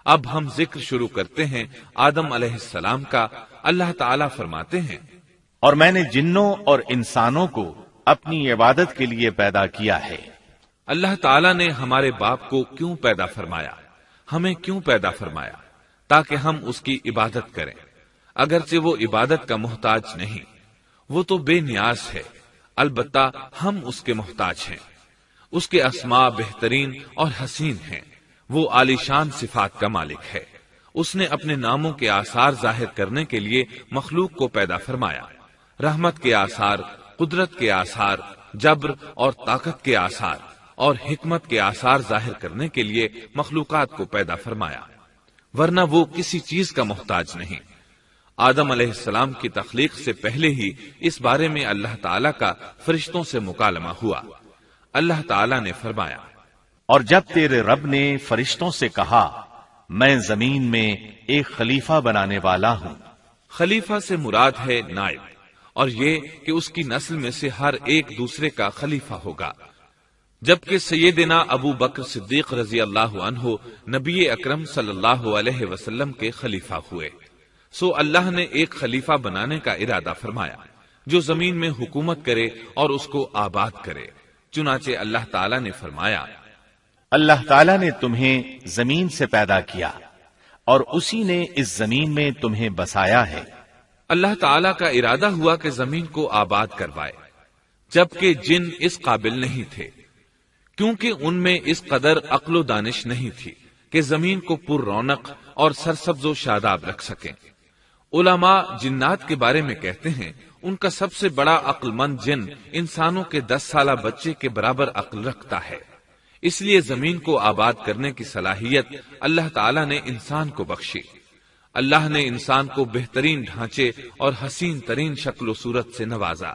اب ہم ذکر شروع کرتے ہیں آدم علیہ السلام کا۔ اللہ تعالیٰ فرماتے ہیں، اور میں نے جنوں اور انسانوں کو اپنی عبادت کے لیے پیدا کیا ہے۔ اللہ تعالیٰ نے ہمارے باپ کو کیوں پیدا فرمایا، ہمیں کیوں پیدا فرمایا؟ تاکہ ہم اس کی عبادت کریں، اگرچہ وہ عبادت کا محتاج نہیں، وہ تو بے نیاز ہے، البتہ ہم اس کے محتاج ہیں۔ اس کے اسماء بہترین اور حسین ہیں، وہ عالی شان صفات کا مالک ہے۔ اس نے اپنے ناموں کے آثار ظاہر کرنے کے لیے مخلوق کو پیدا فرمایا، رحمت کے آثار، قدرت کے آثار، جبر اور طاقت کے آثار اور حکمت کے آثار ظاہر کرنے کے لیے مخلوقات کو پیدا فرمایا، ورنہ وہ کسی چیز کا محتاج نہیں۔ آدم علیہ السلام کی تخلیق سے پہلے ہی اس بارے میں اللہ تعالیٰ کا فرشتوں سے مکالمہ ہوا۔ اللہ تعالیٰ نے فرمایا، اور جب تیرے رب نے فرشتوں سے کہا میں زمین میں ایک خلیفہ بنانے والا ہوں۔ خلیفہ سے مراد ہے نائب، اور یہ کہ اس کی نسل میں سے ہر ایک دوسرے کا خلیفہ ہوگا، جبکہ سیدنا ابو بکر صدیق رضی اللہ عنہ نبی اکرم صلی اللہ علیہ وسلم کے خلیفہ ہوئے، سو اللہ نے ایک خلیفہ بنانے کا ارادہ فرمایا جو زمین میں حکومت کرے اور اس کو آباد کرے۔ چنانچہ اللہ تعالیٰ نے فرمایا، اللہ تعالیٰ نے تمہیں زمین سے پیدا کیا اور اسی نے اس زمین میں تمہیں بسایا ہے۔ اللہ تعالیٰ کا ارادہ ہوا کہ زمین کو آباد کروائے، جبکہ جن اس قابل نہیں تھے، کیونکہ ان میں اس قدر عقل و دانش نہیں تھی کہ زمین کو پر رونق اور سرسبز و شاداب رکھ سکیں۔ علماء جنات کے بارے میں کہتے ہیں ان کا سب سے بڑا عقل مند جن انسانوں کے 10 سالہ بچے کے برابر عقل رکھتا ہے، اس لیے زمین کو آباد کرنے کی صلاحیت اللہ تعالیٰ نے انسان کو بخشی۔ اللہ نے انسان کو بہترین ڈھانچے اور حسین ترین شکل و صورت سے نوازا،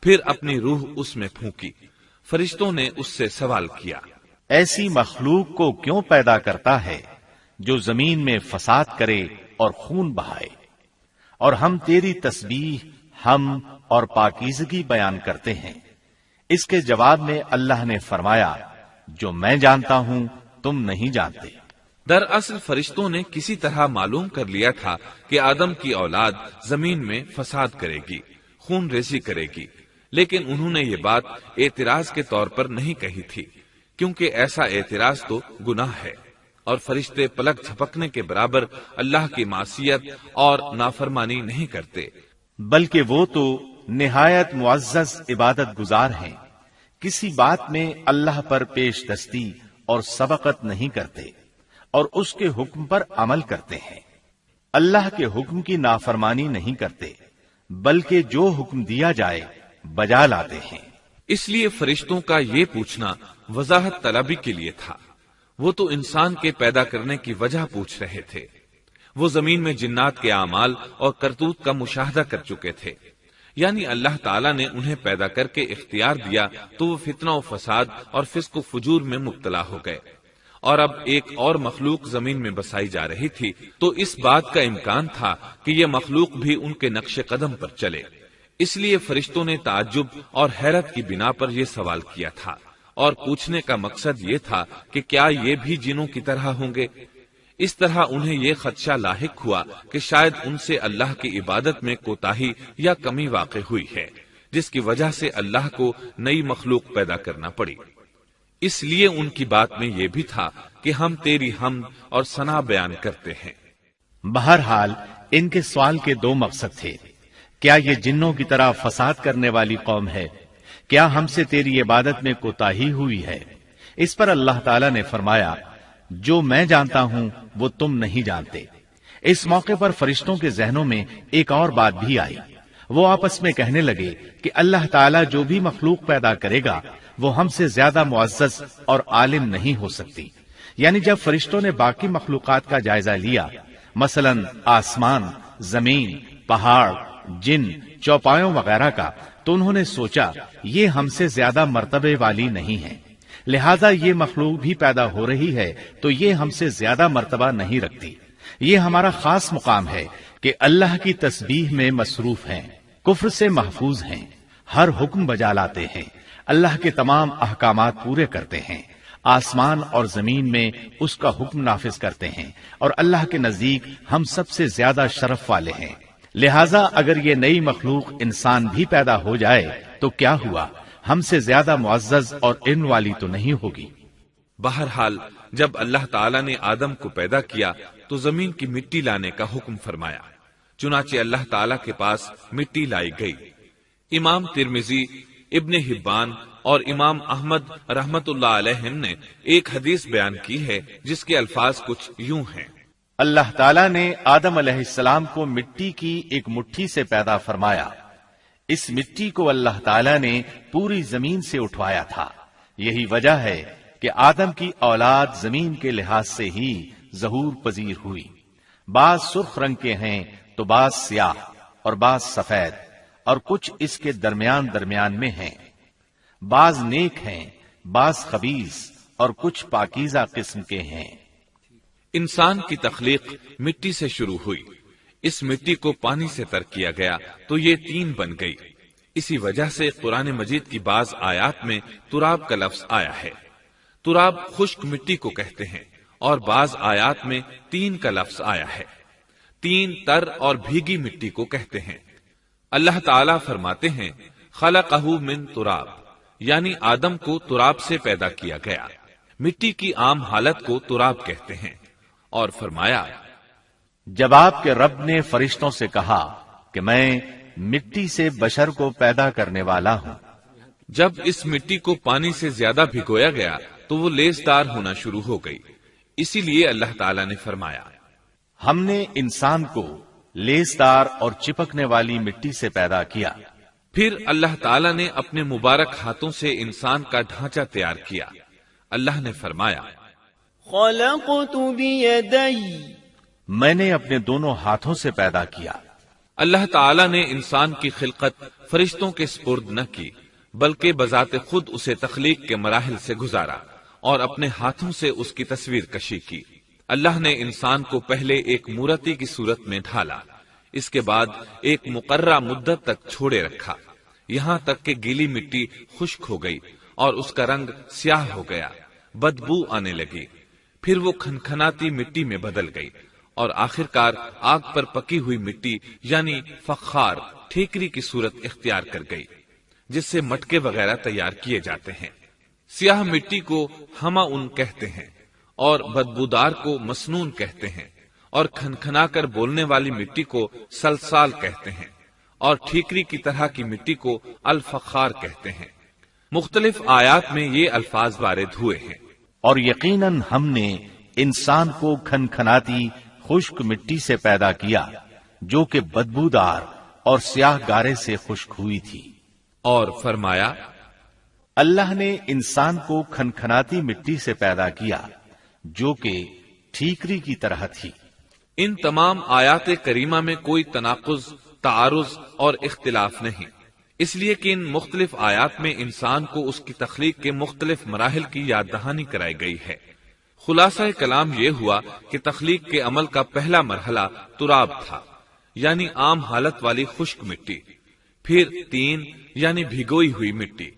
پھر اپنی روح اس میں پھونکی۔ فرشتوں نے اس سے سوال کیا، ایسی مخلوق کو کیوں پیدا کرتا ہے جو زمین میں فساد کرے اور خون بہائے؟ اور ہم تیری تسبیح، حمد اور پاکیزگی بیان کرتے ہیں۔ اس کے جواب میں اللہ نے فرمایا، جو میں جانتا ہوں تم نہیں جانتے۔ دراصل فرشتوں نے کسی طرح معلوم کر لیا تھا کہ آدم کی اولاد زمین میں فساد کرے گی، خون ریزی کرے گی، لیکن انہوں نے یہ بات اعتراض کے طور پر نہیں کہی تھی، کیونکہ ایسا اعتراض تو گناہ ہے، اور فرشتے پلک جھپکنے کے برابر اللہ کی معصیت اور نافرمانی نہیں کرتے، بلکہ وہ تو نہایت معزز عبادت گزار ہیں، کسی بات میں اللہ پر پیش دستی اور سبقت نہیں کرتے، اور اس کے حکم پر عمل کرتے ہیں۔ اللہ کے حکم کی نافرمانی نہیں کرتے، بلکہ جو حکم دیا جائے بجا لاتے ہیں۔ اس لیے فرشتوں کا یہ پوچھنا وضاحت طلبی کے لیے تھا، وہ تو انسان کے پیدا کرنے کی وجہ پوچھ رہے تھے۔ وہ زمین میں جنات کے اعمال اور کرتوت کا مشاہدہ کر چکے تھے، یعنی اللہ تعالیٰ نے انہیں پیدا کر کے اختیار دیا تو وہ فتنہ و فساد اور فسق و فجور میں مبتلا ہو گئے، اور اب ایک اور مخلوق زمین میں بسائی جا رہی تھی، تو اس بات کا امکان تھا کہ یہ مخلوق بھی ان کے نقش قدم پر چلے۔ اس لیے فرشتوں نے تعجب اور حیرت کی بنا پر یہ سوال کیا تھا، اور پوچھنے کا مقصد یہ تھا کہ کیا یہ بھی جنوں کی طرح ہوں گے؟ اس طرح انہیں یہ خدشہ لاحق ہوا کہ شاید ان سے اللہ کی عبادت میں کوتاہی یا کمی واقع ہوئی ہے، جس کی وجہ سے اللہ کو نئی مخلوق پیدا کرنا پڑی۔ اس لیے ان کی بات میں یہ بھی تھا کہ ہم تیری حمد اور ثنا بیان کرتے ہیں۔ بہرحال ان کے سوال کے دو مقصد تھے، کیا یہ جنوں کی طرح فساد کرنے والی قوم ہے؟ کیا ہم سے تیری عبادت میں کوتاہی ہوئی ہے؟ اس پر اللہ تعالیٰ نے فرمایا، جو میں جانتا ہوں وہ تم نہیں جانتے۔ اس موقع پر فرشتوں کے ذہنوں میں ایک اور بات بھی آئی، وہ آپس میں کہنے لگے کہ اللہ تعالیٰ جو بھی مخلوق پیدا کرے گا وہ ہم سے زیادہ معزز اور عالم نہیں ہو سکتی۔ یعنی جب فرشتوں نے باقی مخلوقات کا جائزہ لیا، مثلا آسمان، زمین، پہاڑ، جن، چوپایوں وغیرہ کا، تو انہوں نے سوچا یہ ہم سے زیادہ مرتبے والی نہیں ہے، لہذا یہ مخلوق بھی پیدا ہو رہی ہے تو یہ ہم سے زیادہ مرتبہ نہیں رکھتی، یہ ہمارا خاص مقام ہے کہ اللہ کی تسبیح میں مصروف ہیں، کفر سے محفوظ ہیں، ہر حکم بجا لاتے ہیں، اللہ کے تمام احکامات پورے کرتے ہیں، آسمان اور زمین میں اس کا حکم نافذ کرتے ہیں، اور اللہ کے نزدیک ہم سب سے زیادہ شرف والے ہیں۔ لہذا اگر یہ نئی مخلوق انسان بھی پیدا ہو جائے تو کیا ہوا، ہم سے زیادہ معزز اور علم والی تو نہیں ہوگی۔ بہرحال جب اللہ تعالیٰ نے آدم کو پیدا کیا تو زمین کی مٹی لانے کا حکم فرمایا، چنانچہ اللہ تعالیٰ کے پاس مٹی لائی گئی۔ امام ترمذی، ابن حبان اور امام احمد رحمت اللہ علیہ نے ایک حدیث بیان کی ہے جس کے الفاظ کچھ یوں ہیں: اللہ تعالیٰ نے آدم علیہ السلام کو مٹی کی ایک مٹھی سے پیدا فرمایا، اس مٹی کو اللہ تعالیٰ نے پوری زمین سے اٹھوایا تھا۔ یہی وجہ ہے کہ آدم کی اولاد زمین کے لحاظ سے ہی ظہور پذیر ہوئی۔ بعض سرخ رنگ کے ہیں تو بعض سیاہ اور بعض سفید، اور کچھ اس کے درمیان میں ہیں۔ بعض نیک ہیں، بعض خبیث، اور کچھ پاکیزہ قسم کے ہیں۔ انسان کی تخلیق مٹی سے شروع ہوئی، اس مٹی کو پانی سے تر کیا گیا تو یہ تین بن گئی۔ اسی وجہ سے قرآن مجید کی بعض آیات میں تراب کا لفظ آیا ہے۔ تراب خشک مٹی کو کہتے ہیں، اور بعض آیات میں تین کا لفظ آیا ہے۔ تین تر اور بھیگی مٹی کو کہتے ہیں۔ اللہ تعالیٰ فرماتے ہیں خلقہ من تراب، یعنی آدم کو تراب سے پیدا کیا گیا۔ مٹی کی عام حالت کو تراب کہتے ہیں، اور فرمایا جب آپ کے رب نے فرشتوں سے کہا کہ میں مٹی سے بشر کو پیدا کرنے والا ہوں، جب اس مٹی کو پانی سے زیادہ بھگویا گیا تو وہ لیسدار ہونا شروع ہو گئی، اسی لیے اللہ تعالیٰ نے فرمایا ہم نے انسان کو لیسدار اور چپکنے والی مٹی سے پیدا کیا۔ پھر اللہ تعالیٰ نے اپنے مبارک ہاتھوں سے انسان کا ڈھانچہ تیار کیا۔ اللہ نے فرمایا خلقت بیدی، میں نے اپنے دونوں ہاتھوں سے پیدا کیا۔ اللہ تعالیٰ نے انسان کی خلقت فرشتوں کے سپرد نہ کی، بلکہ بذات خود اسے تخلیق کے مراحل سے گزارا اور اپنے ہاتھوں سے اس کی تصویر کشی کی۔ اللہ نے انسان کو پہلے ایک مورتی کی صورت میں ڈھالا، اس کے بعد ایک مقررہ مدت تک چھوڑے رکھا، یہاں تک کہ گیلی مٹی خشک ہو گئی اور اس کا رنگ سیاہ ہو گیا، بدبو آنے لگی، پھر وہ کھنکھناتی مٹی میں بدل گئی، اور آخرکار آگ پر پکی ہوئی مٹی یعنی فخار ٹھیکری کی صورت اختیار کر گئی، جس سے مٹکے وغیرہ تیار کیے جاتے ہیں۔ سیاہ مٹی کو ہما ان کہتے ہیں، اور بدبودار کو مسنون کہتے ہیں، اور کھنکھنا کر بولنے والی مٹی کو سلسال کہتے ہیں، اور ٹھیکری کی طرح کی مٹی کو الفخار کہتے ہیں۔ مختلف آیات میں یہ الفاظ وارد ہوئے ہیں۔ اور یقیناً ہم نے انسان کو کھنکھناتی خشک مٹی سے پیدا کیا جو کہ بدبودار اور سیاہ گارے سے خشک ہوئی تھی۔ اور فرمایا اللہ نے انسان کو کھنکھناتی مٹی سے پیدا کیا جو کہ ٹھیکری کی طرح تھی۔ ان تمام آیات کریمہ میں کوئی تناقض، تعارض اور اختلاف نہیں، اس لیے کہ ان مختلف آیات میں انسان کو اس کی تخلیق کے مختلف مراحل کی یاد دہانی کرائی گئی ہے۔ خلاصہ کلام یہ ہوا کہ تخلیق کے عمل کا پہلا مرحلہ تراب تھا، یعنی عام حالت والی خشک مٹی، پھر تین یعنی بھگوئی ہوئی مٹی،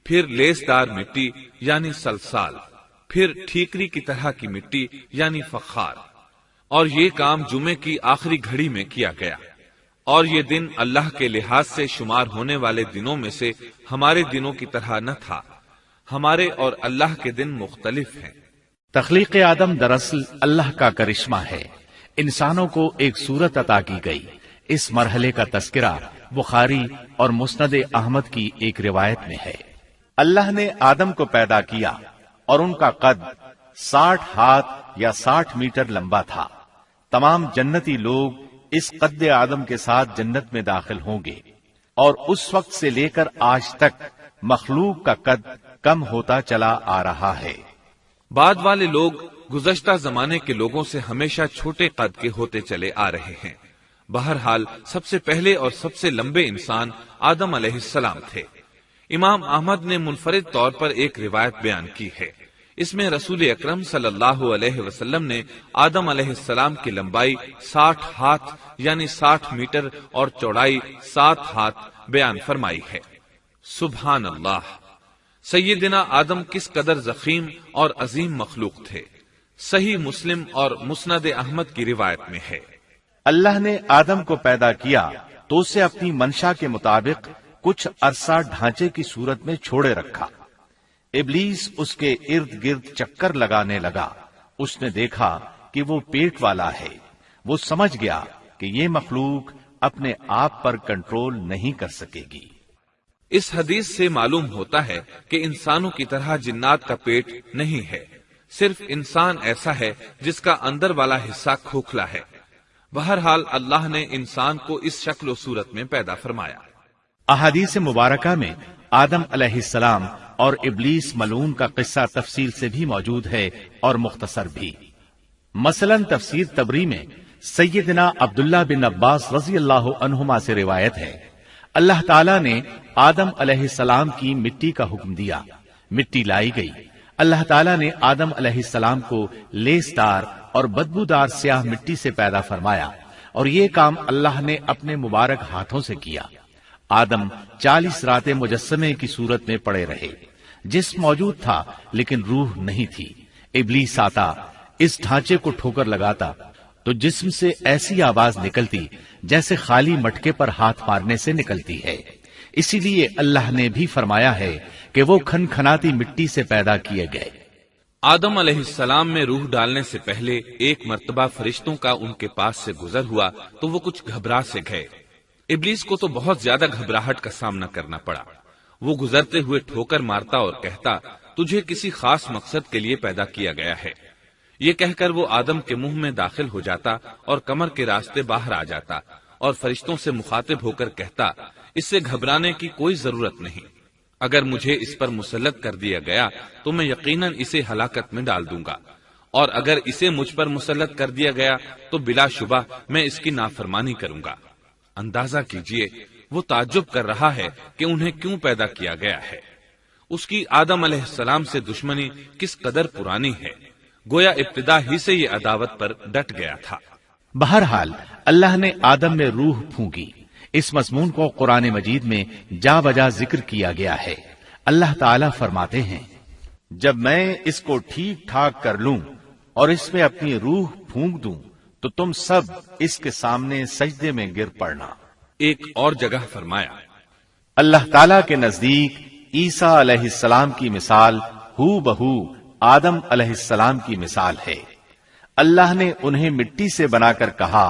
پھر لیسدار مٹی یعنی سلسال، پھر ٹھیکری کی طرح کی مٹی یعنی فخار، اور یہ کام جمعے کی آخری گھڑی میں کیا گیا۔ اور یہ دن اللہ کے لحاظ سے شمار ہونے والے دنوں میں سے ہمارے دنوں کی طرح نہ تھا، ہمارے اور اللہ کے دن مختلف ہیں۔ تخلیق آدم دراصل اللہ کا کرشمہ ہے، انسانوں کو ایک صورت عطا کی گئی۔ اس مرحلے کا تذکرہ بخاری اور مسند احمد کی ایک روایت میں ہے۔ اللہ نے آدم کو پیدا کیا اور ان کا قد 60 ہاتھ یا 60 میٹر لمبا تھا۔ تمام جنتی لوگ اس قد آدم کے ساتھ جنت میں داخل ہوں گے، اور اس وقت سے لے کر آج تک مخلوق کا قد کم ہوتا چلا آ رہا ہے۔ بعد والے لوگ گزشتہ زمانے کے لوگوں سے ہمیشہ چھوٹے قد کے ہوتے چلے آ رہے ہیں۔ بہرحال سب سے پہلے اور سب سے لمبے انسان آدم علیہ السلام تھے۔ امام احمد نے منفرد طور پر ایک روایت بیان کی ہے، اس میں رسول اکرم صلی اللہ علیہ وسلم نے آدم علیہ السلام کی لمبائی 60 ہاتھ یعنی 60 میٹر اور چوڑائی 7 ہاتھ بیان فرمائی ہے۔ سبحان اللہ، سیدنا آدم کس قدر ضخیم اور عظیم مخلوق تھے، صحیح مسلم اور مسند احمد کی روایت میں ہے، اللہ نے آدم کو پیدا کیا تو اسے اپنی منشا کے مطابق کچھ عرصہ ڈھانچے کی صورت میں چھوڑے رکھا۔ ابلیس اس کے ارد گرد چکر لگانے لگا۔ اس نے دیکھا کہ وہ پیٹ والا ہے۔ وہ سمجھ گیا کہ یہ مخلوق اپنے آپ پر کنٹرول نہیں کر سکے گی۔ اس حدیث سے معلوم ہوتا ہے کہ انسانوں کی طرح جنات کا پیٹ نہیں ہے، صرف انسان ایسا ہے جس کا اندر والا حصہ کھوکھلا ہے۔ بہرحال اللہ نے انسان کو اس شکل و صورت میں پیدا فرمایا۔ احادیث مبارکہ میں آدم علیہ السلام اور ابلیس ملعون کا قصہ تفصیل سے بھی موجود ہے اور مختصر بھی۔ مثلا تفسیر تبری میں سیدنا عبداللہ بن عباس رضی اللہ عنہما سے روایت ہے، اللہ تعالیٰ نے آدم علیہ السلام کی مٹی کا حکم دیا، مٹی لائی گئی۔ اللہ تعالیٰ نے آدم علیہ السلام کو لیسدار اور بدبودار سیاہ مٹی سے پیدا فرمایا، اور یہ کام اللہ نے اپنے مبارک ہاتھوں سے کیا۔ آدم 40 راتیں مجسمے کی صورت میں پڑے رہے، جسم موجود تھا لیکن روح نہیں تھی۔ ابلیس آتا، اس ڈھانچے کو ٹھوکر لگاتا تو جسم سے ایسی آواز نکلتی جیسے خالی مٹکے پر ہاتھ مارنے سے نکلتی ہے۔ اسی لیے اللہ نے بھی فرمایا ہے کہ وہ کھنکھناتی مٹی سے پیدا کیے گئے۔ آدم علیہ السلام میں روح ڈالنے سے پہلے ایک مرتبہ فرشتوں کا ان کے پاس سے گزر ہوا تو وہ کچھ گھبرا سے گئے۔ ابلیس کو تو بہت زیادہ گھبراہٹ کا سامنا کرنا پڑا۔ وہ گزرتے ہوئے ٹھوکر مارتا اور کہتا، تجھے کسی خاص مقصد کے لیے پیدا کیا گیا ہے۔ یہ کہہ کر وہ آدم کے منہ میں داخل ہو جاتا اور کمر کے راستے باہر آ جاتا اور فرشتوں سے مخاطب ہو کر کہتا، اس سے گھبرانے کی کوئی ضرورت نہیں۔ اگر مجھے اس پر مسلط کر دیا گیا تو میں یقیناً اسے ہلاکت میں ڈال دوں گا، اور اگر اسے مجھ پر مسلط کر دیا گیا تو بلا شبہ میں اس کی نافرمانی کروں گا۔ اندازہ کیجئے وہ تعجب کر رہا ہے کہ انہیں کیوں پیدا کیا گیا ہے۔ اس کی آدم علیہ السلام سے دشمنی کس قدر پرانی ہے، گویا ابتدا ہی سے یہ عداوت پر ڈٹ گیا تھا۔ بہرحال اللہ نے آدم میں روح پھونکی۔ اس مضمون کو قرآن مجید میں جا بجا ذکر کیا گیا ہے۔ اللہ تعالیٰ فرماتے ہیں، جب میں اس کو ٹھیک ٹھاک کر لوں اور اس میں اپنی روح پھونک دوں تو تم سب اس کے سامنے سجدے میں گر پڑنا۔ ایک اور جگہ فرمایا، اللہ تعالیٰ کے نزدیک عیسیٰ علیہ السلام کی مثال ہو بہو آدم علیہ السلام کی مثال ہے۔ اللہ نے انہیں مٹی سے بنا کر کہا،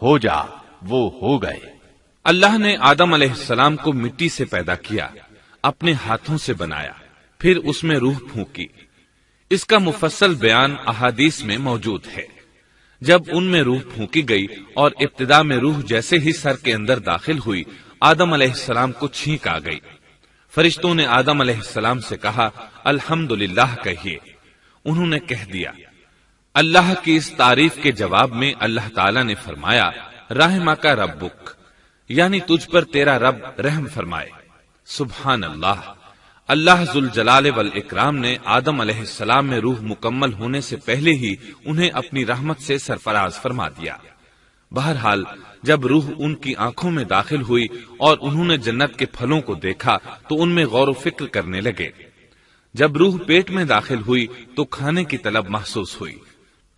ہو جا، وہ ہو گئے۔ اللہ نے آدم علیہ السلام کو مٹی سے پیدا کیا، اپنے ہاتھوں سے بنایا، پھر اس میں روح پھونکی۔ اس کا مفصل بیان احادیث میں موجود ہے۔ جب ان میں روح پھونکی گئی اور ابتدا میں روح جیسے ہی سر کے اندر داخل ہوئی، آدم علیہ السلام کو چھینک آ گئی۔ فرشتوں نے آدم علیہ السلام سے کہا، الحمدللہ کہیے۔ انہوں نے کہہ دیا۔ اللہ کی اس تعریف کے جواب میں اللہ تعالیٰ نے فرمایا، رحمک ربک، یعنی تجھ پر تیرا رب رحم فرمائے۔ سبحان اللہ، اللہ ذوالجلال والاکرام نے آدم علیہ السلام میں روح مکمل ہونے سے پہلے ہی انہیں اپنی رحمت سے سرفراز فرما دیا۔ بہرحال جب روح ان کی آنکھوں میں داخل ہوئی اور انہوں نے جنت کے پھلوں کو دیکھا تو ان میں غور و فکر کرنے لگے۔ جب روح پیٹ میں داخل ہوئی تو کھانے کی طلب محسوس ہوئی۔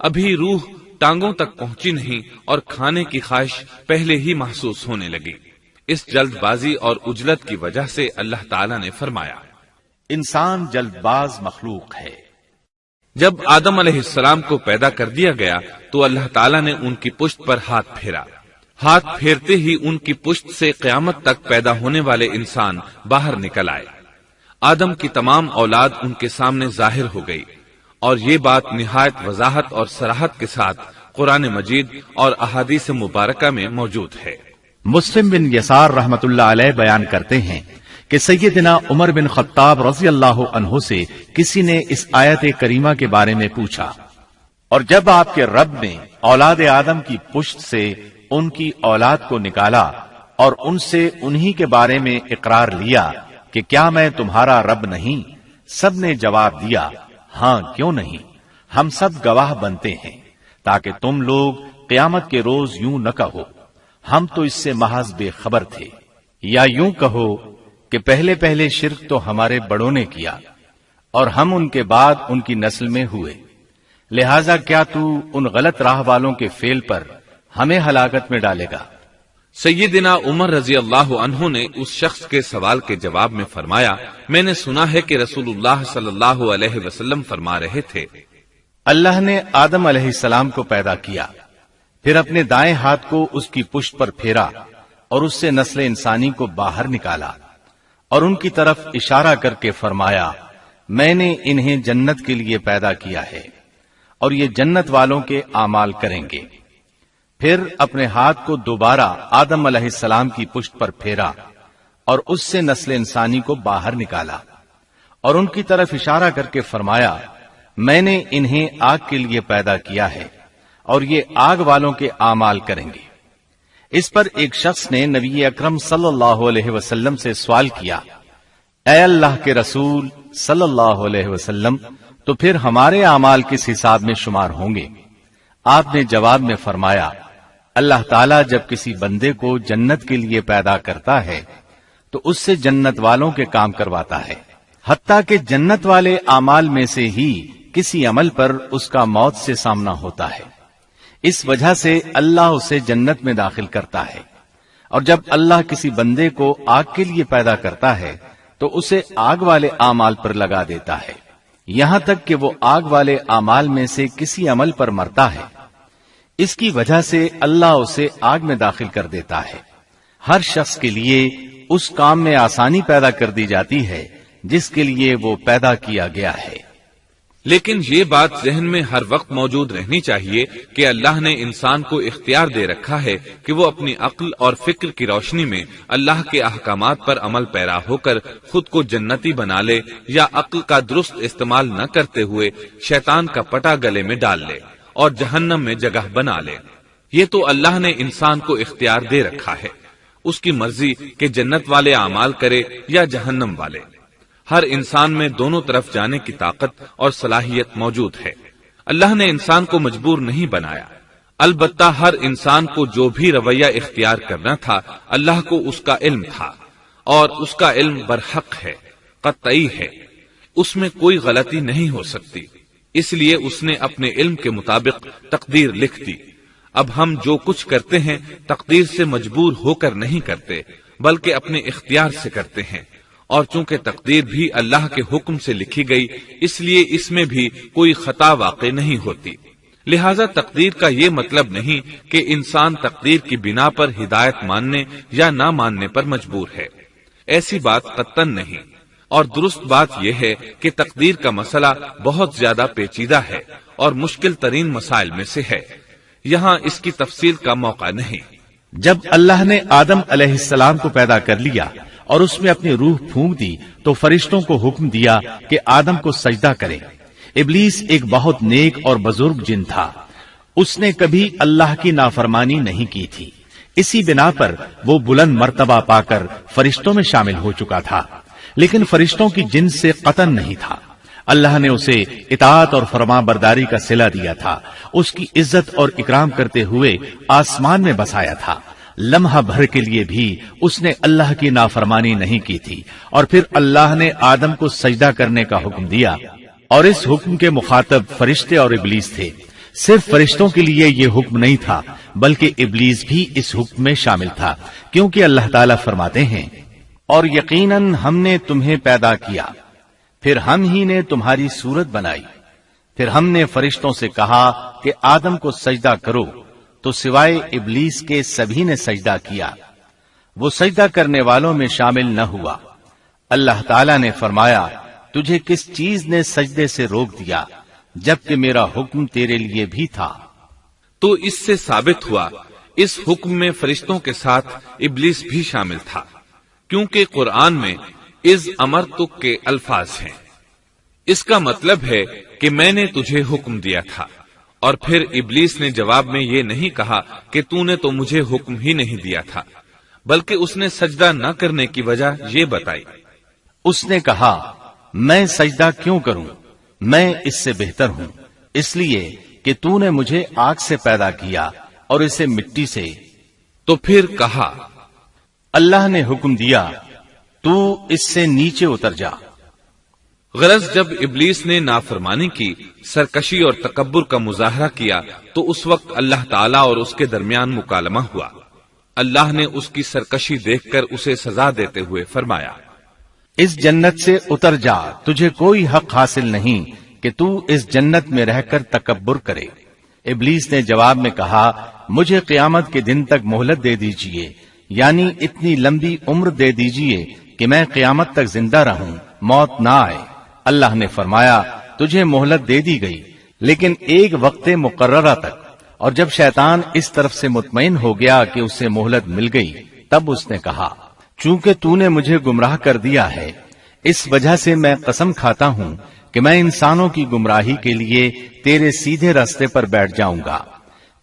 ابھی روح ٹانگوں تک پہنچی نہیں اور کھانے کی خواہش پہلے ہی محسوس ہونے لگی۔ اس جلد بازی اور عجلت کی وجہ سے اللہ تعالیٰ نے فرمایا، انسان جلد باز مخلوق ہے۔ جب آدم علیہ السلام کو پیدا کر دیا گیا تو اللہ تعالیٰ نے ان کی پشت پر ہاتھ پھیرا۔ ہاتھ پھیرتے ہی ان کی پشت سے قیامت تک پیدا ہونے والے انسان باہر نکل آئے۔ آدم کی تمام اولاد ان کے سامنے ظاہر ہو گئی، اور یہ بات نہایت وضاحت اور صراحت کے ساتھ قرآن مجید اور احادیث مبارکہ میں موجود ہے۔ مسلم بن یسار رحمت اللہ علیہ بیان کرتے ہیں کہ سیدنا عمر بن خطاب رضی اللہ عنہ سے کسی نے اس آیت کریمہ کے بارے میں پوچھا، اور جب آپ کے رب نے اولاد آدم کی پشت سے ان کی اولاد کو نکالا اور ان سے انہی کے بارے میں اقرار لیا کہ کیا میں تمہارا رب نہیں، سب نے جواب دیا، ہاں کیوں نہیں، ہم سب گواہ بنتے ہیں، تاکہ تم لوگ قیامت کے روز یوں نہ کہو ہم تو اس سے محض بے خبر تھے، یا یوں کہو کہ پہلے پہلے شرک تو ہمارے بڑوں نے کیا اور ہم ان کے بعد ان کی نسل میں ہوئے، لہذا کیا تو ان غلط راہ والوں کے فعل پر ہمیں ہلاکت میں ڈالے گا؟ سیدنا عمر رضی اللہ عنہ نے اس شخص کے سوال کے جواب میں فرمایا، میں نے سنا ہے کہ رسول اللہ صلی اللہ علیہ وسلم فرما رہے تھے، اللہ نے آدم علیہ السلام کو پیدا کیا، پھر اپنے دائیں ہاتھ کو اس کی پشت پر پھیرا اور اس سے نسل انسانی کو باہر نکالا اور ان کی طرف اشارہ کر کے فرمایا، میں نے انہیں جنت کے لیے پیدا کیا ہے اور یہ جنت والوں کے اعمال کریں گے۔ پھر اپنے ہاتھ کو دوبارہ آدم علیہ السلام کی پشت پر پھیرا اور اس سے نسل انسانی کو باہر نکالا اور ان کی طرف اشارہ کر کے فرمایا، میں نے انہیں آگ کے لیے پیدا کیا ہے اور یہ آگ والوں کے اعمال کریں گے۔ اس پر ایک شخص نے نبی اکرم صلی اللہ علیہ وسلم سے سوال کیا، اے اللہ کے رسول صلی اللہ علیہ وسلم، تو پھر ہمارے اعمال کس حساب میں شمار ہوں گے؟ آپ نے جواب میں فرمایا، اللہ تعالیٰ جب کسی بندے کو جنت کے لیے پیدا کرتا ہے تو اس سے جنت والوں کے کام کرواتا ہے، حتیٰ کہ جنت والے اعمال میں سے ہی کسی عمل پر اس کا موت سے سامنا ہوتا ہے، اس وجہ سے اللہ اسے جنت میں داخل کرتا ہے، اور جب اللہ کسی بندے کو آگ کے لیے پیدا کرتا ہے تو اسے آگ والے اعمال پر لگا دیتا ہے، یہاں تک کہ وہ آگ والے اعمال میں سے کسی عمل پر مرتا ہے، اس کی وجہ سے اللہ اسے آگ میں داخل کر دیتا ہے۔ ہر شخص کے لیے اس کام میں آسانی پیدا کر دی جاتی ہے جس کے لیے وہ پیدا کیا گیا ہے۔ لیکن یہ بات ذہن میں ہر وقت موجود رہنی چاہیے کہ اللہ نے انسان کو اختیار دے رکھا ہے کہ وہ اپنی عقل اور فکر کی روشنی میں اللہ کے احکامات پر عمل پیرا ہو کر خود کو جنتی بنا لے یا عقل کا درست استعمال نہ کرتے ہوئے شیطان کا پٹا گلے میں ڈال لے اور جہنم میں جگہ بنا لے۔ یہ تو اللہ نے انسان کو اختیار دے رکھا ہے، اس کی مرضی کہ جنت والے اعمال کرے یا جہنم والے۔ ہر انسان میں دونوں طرف جانے کی طاقت اور صلاحیت موجود ہے۔ اللہ نے انسان کو مجبور نہیں بنایا، البتہ ہر انسان کو جو بھی رویہ اختیار کرنا تھا اللہ کو اس کا علم تھا، اور اس کا علم برحق ہے، قطعی ہے، اس میں کوئی غلطی نہیں ہو سکتی، اس لیے اس نے اپنے علم کے مطابق تقدیر لکھ دی۔ اب ہم جو کچھ کرتے ہیں تقدیر سے مجبور ہو کر نہیں کرتے بلکہ اپنے اختیار سے کرتے ہیں، اور چونکہ تقدیر بھی اللہ کے حکم سے لکھی گئی اس لیے اس میں بھی کوئی خطا واقع نہیں ہوتی۔ لہذا تقدیر کا یہ مطلب نہیں کہ انسان تقدیر کی بنا پر ہدایت ماننے یا نہ ماننے پر مجبور ہے، ایسی بات قطعاً نہیں۔ اور درست بات یہ ہے کہ تقدیر کا مسئلہ بہت زیادہ پیچیدہ ہے اور مشکل ترین مسائل میں سے ہے، یہاں اس کی تفصیل کا موقع نہیں۔ جب اللہ نے آدم علیہ السلام کو پیدا کر لیا اور اس میں اپنی روح پھونک دی تو فرشتوں کو حکم دیا کہ آدم کو سجدہ کرے۔ ابلیس ایک بہت نیک اور بزرگ جن تھا، اس نے کبھی اللہ کی نافرمانی نہیں کی تھی، اسی بنا پر وہ بلند مرتبہ پا کر فرشتوں میں شامل ہو چکا تھا، لیکن فرشتوں کی جنس سے قطعاً نہیں تھا۔ اللہ نے اسے اطاعت اور فرما برداری کا صلہ دیا تھا، اس کی عزت اور اکرام کرتے ہوئے آسمان میں بسایا تھا، لمحہ بھر کے لیے بھی اس نے اللہ کی نافرمانی نہیں کی تھی، اور پھر اللہ نے آدم کو سجدہ کرنے کا حکم دیا، اور اس حکم کے مخاطب فرشتے اور ابلیس تھے۔ صرف فرشتوں کے لیے یہ حکم نہیں تھا بلکہ ابلیس بھی اس حکم میں شامل تھا، کیونکہ اللہ تعالیٰ فرماتے ہیں، اور یقیناً ہم نے تمہیں پیدا کیا، پھر ہم ہی نے تمہاری صورت بنائی، پھر ہم نے فرشتوں سے کہا کہ آدم کو سجدہ کرو، تو سوائے ابلیس کے سبھی نے سجدہ کیا، وہ سجدہ کرنے والوں میں شامل نہ ہوا۔ اللہ تعالیٰ نے فرمایا، تجھے کس چیز نے سجدے سے روک دیا جبکہ میرا حکم تیرے لیے بھی تھا؟ تو اس سے ثابت ہوا اس حکم میں فرشتوں کے ساتھ ابلیس بھی شامل تھا، کیونکہ قرآن میں از امرتک کے الفاظ ہیں۔ اس کا مطلب ہے کہ میں نے تجھے حکم دیا تھا، اور پھر ابلیس نے جواب میں یہ نہیں کہا کہ تو نے تو مجھے حکم ہی نہیں دیا تھا، بلکہ اس نے سجدہ نہ کرنے کی وجہ یہ بتائی۔ اس نے کہا، میں سجدہ کیوں کروں، میں اس سے بہتر ہوں، اس لیے کہ تو نے مجھے آگ سے پیدا کیا اور اسے مٹی سے۔ تو پھر کہا، اللہ نے حکم دیا، تو اس سے نیچے اتر جا۔ غرض جب ابلیس نے نافرمانی کی، سرکشی اور تکبر کا مظاہرہ کیا تو اس وقت اللہ تعالیٰ اور اس کے درمیان مکالمہ ہوا۔ اللہ نے اس کی سرکشی دیکھ کر اسے سزا دیتے ہوئے فرمایا، اس جنت سے اتر جا، تجھے کوئی حق حاصل نہیں کہ تو اس جنت میں رہ کر تکبر کرے۔ ابلیس نے جواب میں کہا، مجھے قیامت کے دن تک مہلت دے دیجئے، یعنی اتنی لمبی عمر دے دیجئے کہ میں قیامت تک زندہ رہوں، موت نہ آئے۔ اللہ نے فرمایا، تجھے مہلت دے دی گئی، لیکن ایک وقت مقررہ تک۔ اور جب شیطان اس طرف سے مطمئن ہو گیا کہ اسے مہلت مل گئی، تب اس نے کہا، چونکہ تو نے مجھے گمراہ کر دیا ہے، اس وجہ سے میں قسم کھاتا ہوں کہ میں انسانوں کی گمراہی کے لیے تیرے سیدھے راستے پر بیٹھ جاؤں گا،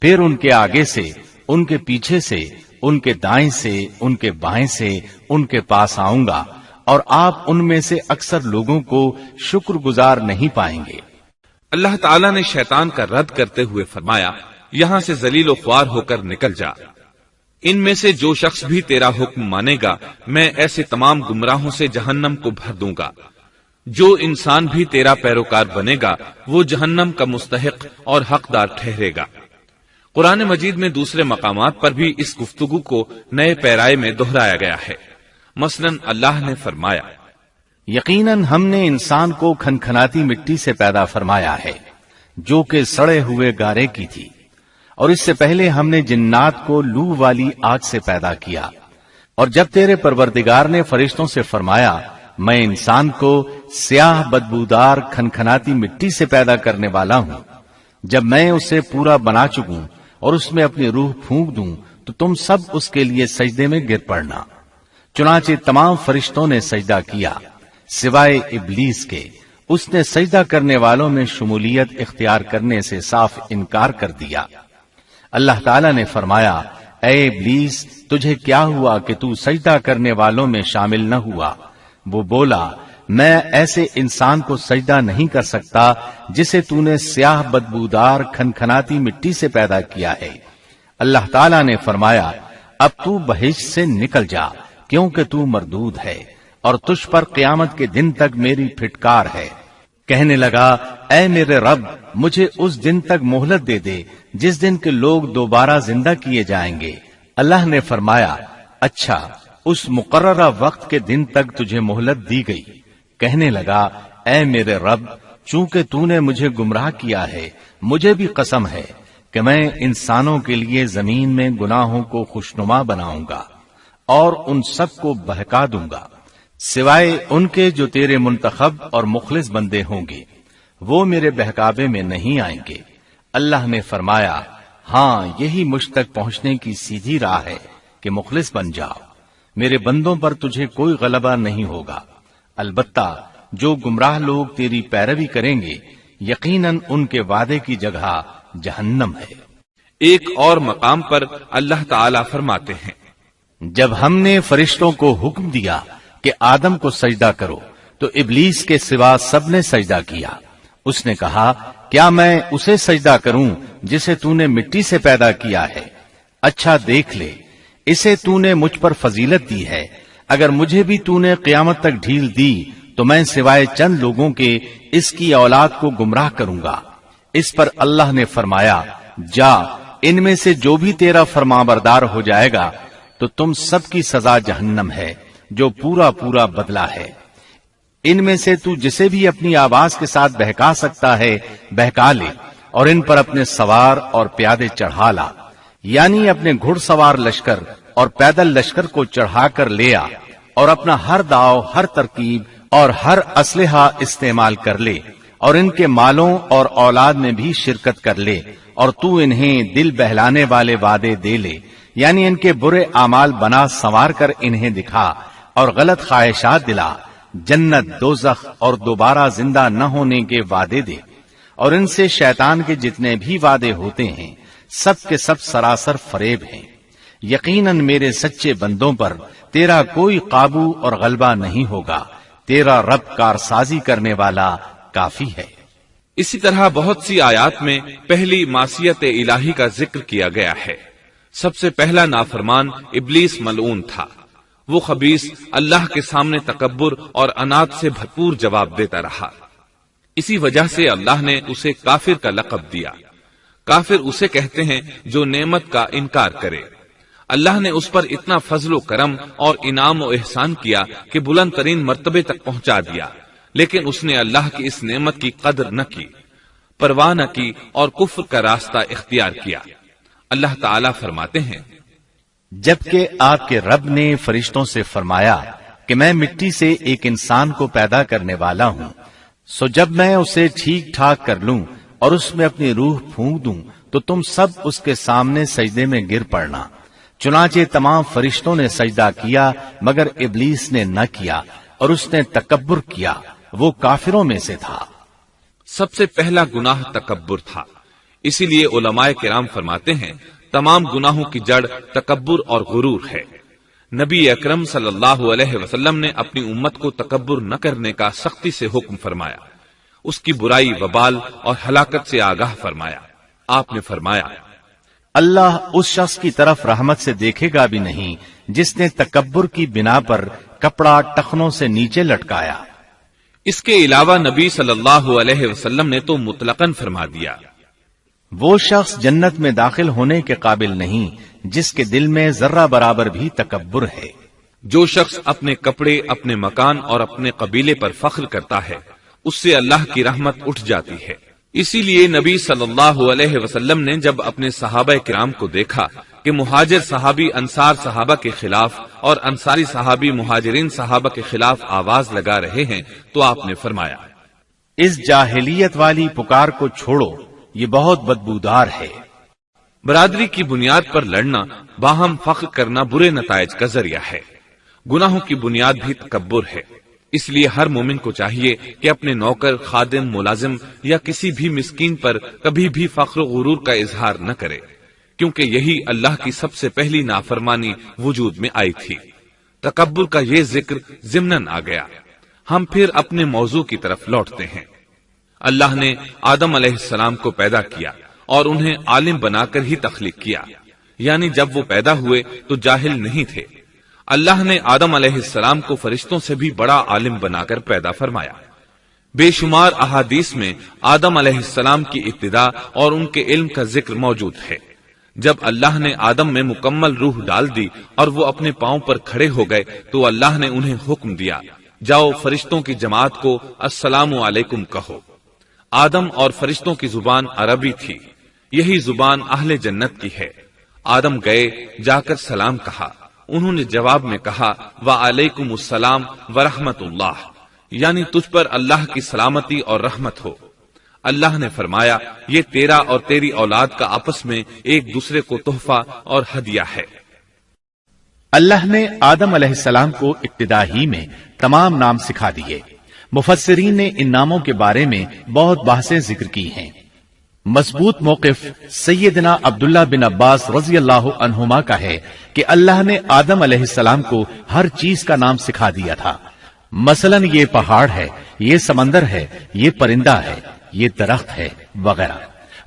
پھر ان کے آگے سے، ان کے پیچھے سے، ان کے دائیں سے، ان کے بائیں سے، ان کے پاس آؤں گا، اور آپ ان میں سے اکثر لوگوں کو شکر گزار نہیں پائیں گے۔ اللہ تعالیٰ نے شیطان کا رد کرتے ہوئے فرمایا، یہاں سے ذلیل و خوار ہو کر نکل جا۔ ان میں سے جو شخص بھی تیرا حکم مانے گا، میں ایسے تمام گمراہوں سے جہنم کو بھر دوں گا۔ جو انسان بھی تیرا پیروکار بنے گا، وہ جہنم کا مستحق اور حقدار ٹھہرے گا۔ قرآن مجید میں دوسرے مقامات پر بھی اس گفتگو کو نئے پیرائے میں دہرایا گیا ہے۔ مثلاً اللہ نے فرمایا، یقیناً ہم نے انسان کو کھنکھناتی مٹی سے پیدا فرمایا ہے، جو کہ سڑے ہوئے گارے کی تھی، اور اس سے پہلے ہم نے جنات کو لو والی آگ سے پیدا کیا۔ اور جب تیرے پروردگار نے فرشتوں سے فرمایا، میں انسان کو سیاہ بدبودار کھنکھناتی مٹی سے پیدا کرنے والا ہوں، جب میں اسے پورا بنا چکوں اور اس میں اپنی روح پھونک دوں تو تم سب اس کے لیے سجدے میں گر پڑنا۔ چنانچہ تمام فرشتوں نے سجدہ کیا سوائے ابلیس کے، اس نے سجدہ کرنے والوں میں شمولیت اختیار کرنے سے صاف انکار کر دیا۔ اللہ تعالیٰ نے فرمایا، اے ابلیس، تجھے کیا ہوا کہ تو سجدہ کرنے والوں میں شامل نہ ہوا؟ وہ بولا، میں ایسے انسان کو سجدہ نہیں کر سکتا جسے تو نے سیاہ بدبودار کھنکھناتی مٹی سے پیدا کیا ہے۔ اللہ تعالیٰ نے فرمایا، اب تو بہشت سے نکل جا، کیونکہ تو مردود ہے اور تجھ پر قیامت کے دن تک میری پھٹکار ہے۔ کہنے لگا، اے میرے رب، مجھے اس دن تک مہلت دے دے جس دن کے لوگ دوبارہ زندہ کیے جائیں گے۔ اللہ نے فرمایا، اچھا، اس مقررہ وقت کے دن تک تجھے مہلت دی گئی۔ کہنے لگا، اے میرے رب، چونکہ تو نے مجھے گمراہ کیا ہے، مجھے بھی قسم ہے کہ میں انسانوں کے لیے زمین میں گناہوں کو خوشنما بناؤں گا اور ان سب کو بہکا دوں گا، سوائے ان کے جو تیرے منتخب اور مخلص بندے ہوں گے، وہ میرے بہکاوے میں نہیں آئیں گے۔ اللہ نے فرمایا، ہاں، یہی مجھ تک پہنچنے کی سیدھی راہ ہے کہ مخلص بن جاؤ، میرے بندوں پر تجھے کوئی غلبہ نہیں ہوگا۔ البتہ جو گمراہ لوگ تیری پیروی کریں گے، یقیناً ان کے وعدے کی جگہ جہنم ہے۔ ایک اور مقام پر اللہ تعالیٰ فرماتے ہیں، جب ہم نے فرشتوں کو حکم دیا کہ آدم کو سجدہ کرو تو ابلیس کے سوا سب نے سجدہ کیا۔ اس نے کہا، کیا میں اسے سجدہ کروں جسے تو نے مٹی سے پیدا کیا ہے؟ اچھا دیکھ لے، اسے تو نے مجھ پر فضیلت دی ہے، اگر مجھے بھی تو نے قیامت تک ڈھیل دی تو میں سوائے چند لوگوں کے اس کی اولاد کو گمراہ کروں گا۔ اس پر اللہ نے فرمایا، جا، ان میں سے جو بھی تیرا فرمانبردار ہو جائے گا تو تم سب کی سزا جہنم ہے، جو پورا پورا بدلہ ہے۔ ان میں سے تو جسے بھی اپنی آواز کے ساتھ بہکا سکتا ہے بہکا لے، اور ان پر اپنے سوار اور پیادے چڑھا لا، یعنی اپنے گھڑ سوار لشکر اور پیدل لشکر کو چڑھا کر لے آ، اور اپنا ہر داؤ، ہر ترکیب اور ہر اسلحہ استعمال کر لے، اور ان کے مالوں اور اولاد میں بھی شرکت کر لے، اور تو انہیں دل بہلانے والے وعدے دے لے، یعنی ان کے برے اعمال بنا سنوار کر انہیں دکھا اور غلط خواہشات دلا، جنت، دوزخ اور دوبارہ زندہ نہ ہونے کے وعدے دے، اور ان سے شیطان کے جتنے بھی وعدے ہوتے ہیں سب کے سب سراسر فریب ہیں۔ یقیناً میرے سچے بندوں پر تیرا کوئی قابو اور غلبہ نہیں ہوگا، تیرا رب کارسازی کرنے والا کافی ہے۔ اسی طرح بہت سی آیات میں پہلی معصیت الہی کا ذکر کیا گیا ہے۔ سب سے پہلا نافرمان ابلیس ملعون تھا۔ وہ خبیث اللہ کے سامنے تکبر اور انات سے بھرپور جواب دیتا رہا۔ اسی وجہ سے اللہ نے اسے کافر کا لقب دیا۔ کافر اسے کہتے ہیں جو نعمت کا انکار کرے۔ اللہ نے اس پر اتنا فضل و کرم اور انعام و احسان کیا کہ بلند ترین مرتبے تک پہنچا دیا، لیکن اس نے اللہ کی اس نعمت کی قدر نہ کی، پرواہ نہ کی اور کفر کا راستہ اختیار کیا۔ اللہ تعالیٰ فرماتے ہیں، جبکہ آپ کے رب نے فرشتوں سے فرمایا کہ میں مٹی سے ایک انسان کو پیدا کرنے والا ہوں، سو جب میں اسے ٹھیک ٹھاک کر لوں اور اس میں اپنی روح پھونک دوں تو تم سب اس کے سامنے سجدے میں گر پڑنا۔ چنانچہ تمام فرشتوں نے سجدہ کیا مگر ابلیس نے نہ کیا اور اس نے تکبر کیا، وہ کافروں میں سے تھا۔ سب سے پہلا گناہ تکبر تھا، اسی لیے علماء کرام فرماتے ہیں تمام گناہوں کی جڑ تکبر اور غرور ہے۔ نبی اکرم صلی اللہ علیہ وسلم نے اپنی امت کو تکبر نہ کرنے کا سختی سے حکم فرمایا، اس کی برائی، وبال اور ہلاکت سے آگاہ فرمایا۔ آپ نے فرمایا، اللہ اس شخص کی طرف رحمت سے دیکھے گا بھی نہیں جس نے تکبر کی بنا پر کپڑا ٹخنوں سے نیچے لٹکایا۔ اس کے علاوہ نبی صلی اللہ علیہ وسلم نے تو مطلقاً فرما دیا، وہ شخص جنت میں داخل ہونے کے قابل نہیں جس کے دل میں ذرہ برابر بھی تکبر ہے۔ جو شخص اپنے کپڑے، اپنے مکان اور اپنے قبیلے پر فخر کرتا ہے اس سے اللہ کی رحمت اٹھ جاتی ہے۔ اسی لیے نبی صلی اللہ علیہ وسلم نے جب اپنے صحابہ کرام کو دیکھا کہ مہاجر صحابی انصار صحابہ کے خلاف اور انصاری صحابی مہاجرین صحابہ کے خلاف آواز لگا رہے ہیں تو آپ نے فرمایا، اس جاہلیت والی پکار کو چھوڑو، یہ بہت بدبودار ہے۔ برادری کی بنیاد پر لڑنا، باہم فخر کرنا برے نتائج کا ذریعہ ہے۔ گناہوں کی بنیاد بھی تکبر ہے۔ اس لیے ہر مومن کو چاہیے کہ اپنے نوکر، خادم، ملازم یا کسی بھی مسکین پر کبھی بھی فخر و غرور کا اظہار نہ کرے، کیونکہ یہی اللہ کی سب سے پہلی نافرمانی وجود میں آئی تھی۔ تکبر کا یہ ذکر ضمناً آ گیا۔ ہم پھر اپنے موضوع کی طرف لوٹتے ہیں۔ اللہ نے آدم علیہ السلام کو پیدا کیا اور انہیں عالم بنا کر ہی تخلیق کیا، یعنی جب وہ پیدا ہوئے تو جاہل نہیں تھے۔ اللہ نے آدم علیہ السلام کو فرشتوں سے بھی بڑا عالم بنا کر پیدا فرمایا۔ بے شمار احادیث میں آدم علیہ السلام کی ابتدا اور ان کے علم کا ذکر موجود ہے۔ جب اللہ نے آدم میں مکمل روح ڈال دی اور وہ اپنے پاؤں پر کھڑے ہو گئے تو اللہ نے انہیں حکم دیا، جاؤ فرشتوں کی جماعت کو السلام علیکم کہو۔ آدم اور فرشتوں کی زبان عربی تھی، یہی زبان اہل جنت کی ہے۔ آدم گئے، جا کر سلام کہا، انہوں نے جواب میں کہا وعلیکم السلام ورحمت اللہ، یعنی تجھ پر اللہ کی سلامتی اور رحمت ہو۔ اللہ نے فرمایا، یہ تیرا اور تیری اولاد کا آپس میں ایک دوسرے کو تحفہ اور ہدیہ ہے۔ اللہ نے آدم علیہ السلام کو ابتدا ہی میں تمام نام سکھا دیے۔ مفسرین نے ان ناموں کے بارے میں بہت بحثیں ذکر کی ہیں۔ مضبوط موقف سیدنا عبداللہ بن عباس رضی اللہ عنہما کا ہے کہ اللہ نے آدم علیہ السلام کو ہر چیز کا نام سکھا دیا تھا، مثلا یہ پہاڑ ہے، یہ سمندر ہے، یہ پرندہ ہے، یہ درخت ہے وغیرہ۔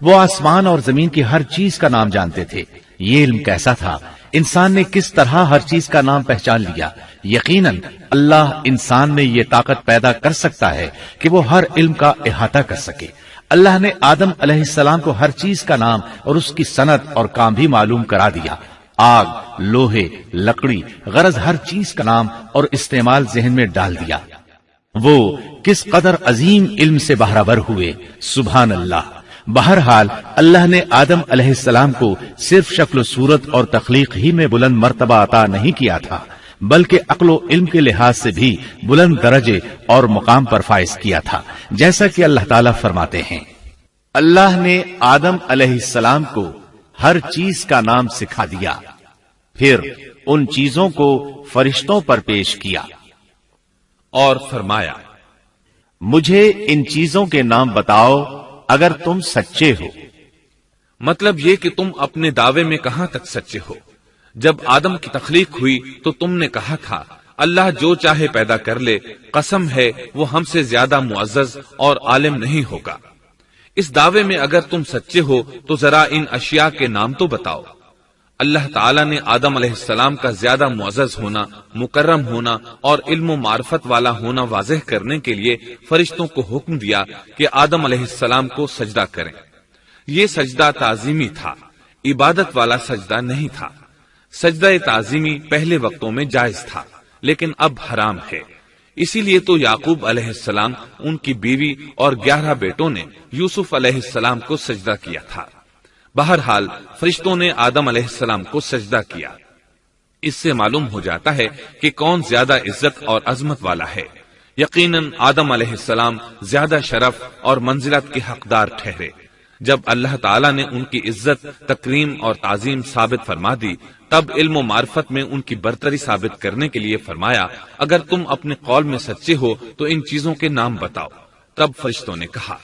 وہ آسمان اور زمین کی ہر چیز کا نام جانتے تھے۔ یہ علم کیسا تھا، انسان نے کس طرح ہر چیز کا نام پہچان لیا۔ یقیناً اللہ انسان میں یہ طاقت پیدا کر سکتا ہے کہ وہ ہر علم کا احاطہ کر سکے۔ اللہ نے آدم علیہ السلام کو ہر چیز کا نام اور اس کی صنعت اور کام بھی معلوم کرا دیا۔ آگ، لوہے، لکڑی، غرض ہر چیز کا نام اور استعمال ذہن میں ڈال دیا۔ وہ کس قدر عظیم علم سے بہرور ہوئے، سبحان اللہ۔ بہرحال اللہ نے آدم علیہ السلام کو صرف شکل و صورت اور تخلیق ہی میں بلند مرتبہ عطا نہیں کیا تھا، بلکہ عقل و علم کے لحاظ سے بھی بلند درجے اور مقام پر فائز کیا تھا، جیسا کہ اللہ تعالیٰ فرماتے ہیں، اللہ نے آدم علیہ السلام کو ہر چیز کا نام سکھا دیا، پھر ان چیزوں کو فرشتوں پر پیش کیا اور فرمایا، مجھے ان چیزوں کے نام بتاؤ اگر تم سچے ہو۔ مطلب یہ کہ تم اپنے دعوے میں کہاں تک سچے ہو؟ جب آدم کی تخلیق ہوئی تو تم نے کہا تھا اللہ جو چاہے پیدا کر لے، قسم ہے وہ ہم سے زیادہ معزز اور عالم نہیں ہوگا۔ اس دعوے میں اگر تم سچے ہو تو ذرا ان اشیاء کے نام تو بتاؤ۔ اللہ تعالیٰ نے آدم علیہ السلام کا زیادہ معزز ہونا، مکرم ہونا اور علم و معرفت والا ہونا واضح کرنے کے لیے فرشتوں کو حکم دیا کہ آدم علیہ السلام کو سجدہ کریں۔ یہ سجدہ تعظیمی تھا، عبادت والا سجدہ نہیں تھا۔ سجدہ تعظیمی پہلے وقتوں میں جائز تھا، لیکن اب حرام ہے۔ اسی لیے تو یعقوب علیہ السلام، ان کی بیوی اور 11 بیٹوں نے یوسف علیہ السلام کو سجدہ کیا تھا۔ بہرحال فرشتوں نے آدم علیہ السلام کو سجدہ کیا۔ اس سے معلوم ہو جاتا ہے کہ کون زیادہ عزت اور عظمت والا ہے۔ یقیناً آدم علیہ السلام زیادہ شرف اور منزلت کے حقدار ٹھہرے۔ جب اللہ تعالیٰ نے ان کی عزت، تکریم اور تعظیم ثابت فرما دی، تب علم و معرفت میں ان کی برتری ثابت کرنے کے لیے فرمایا، اگر تم اپنے قول میں سچے ہو تو ان چیزوں کے نام بتاؤ۔ تب فرشتوں نے کہا،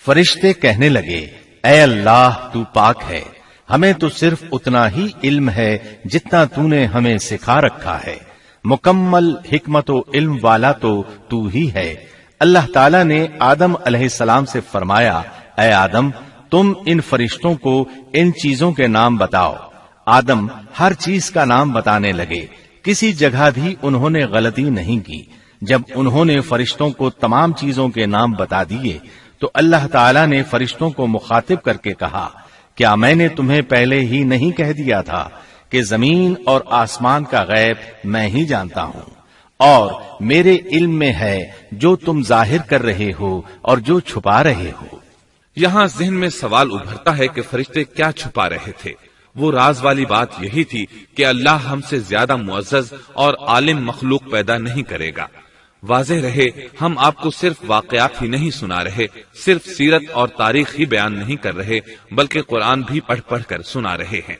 فرشتے کہنے لگے، اے اللہ تو پاک ہے، ہمیں تو صرف اتنا ہی علم ہے جتنا تو نے ہمیں سکھا رکھا ہے، مکمل حکمت و علم والا تو ہی ہے۔ اللہ تعالیٰ نے آدم علیہ السلام سے فرمایا، اے آدم تم ان فرشتوں کو ان چیزوں کے نام بتاؤ۔ آدم ہر چیز کا نام بتانے لگے، کسی جگہ بھی انہوں نے غلطی نہیں کی۔ جب انہوں نے فرشتوں کو تمام چیزوں کے نام بتا دیے تو اللہ تعالیٰ نے فرشتوں کو مخاطب کر کے کہا، کیا میں نے تمہیں پہلے ہی نہیں کہہ دیا تھا کہ زمین اور آسمان کا غیب میں ہی جانتا ہوں، اور میرے علم میں ہے جو تم ظاہر کر رہے ہو اور جو چھپا رہے ہو۔ یہاں ذہن میں سوال ابھرتا ہے کہ فرشتے کیا چھپا رہے تھے؟ وہ راز والی بات یہی تھی کہ اللہ ہم سے زیادہ معزز اور عالم مخلوق پیدا نہیں کرے گا۔ واضح رہے، ہم آپ کو صرف واقعات ہی نہیں سنا رہے، صرف سیرت اور تاریخ ہی بیان نہیں کر رہے، بلکہ قرآن بھی پڑھ پڑھ کر سنا رہے ہیں۔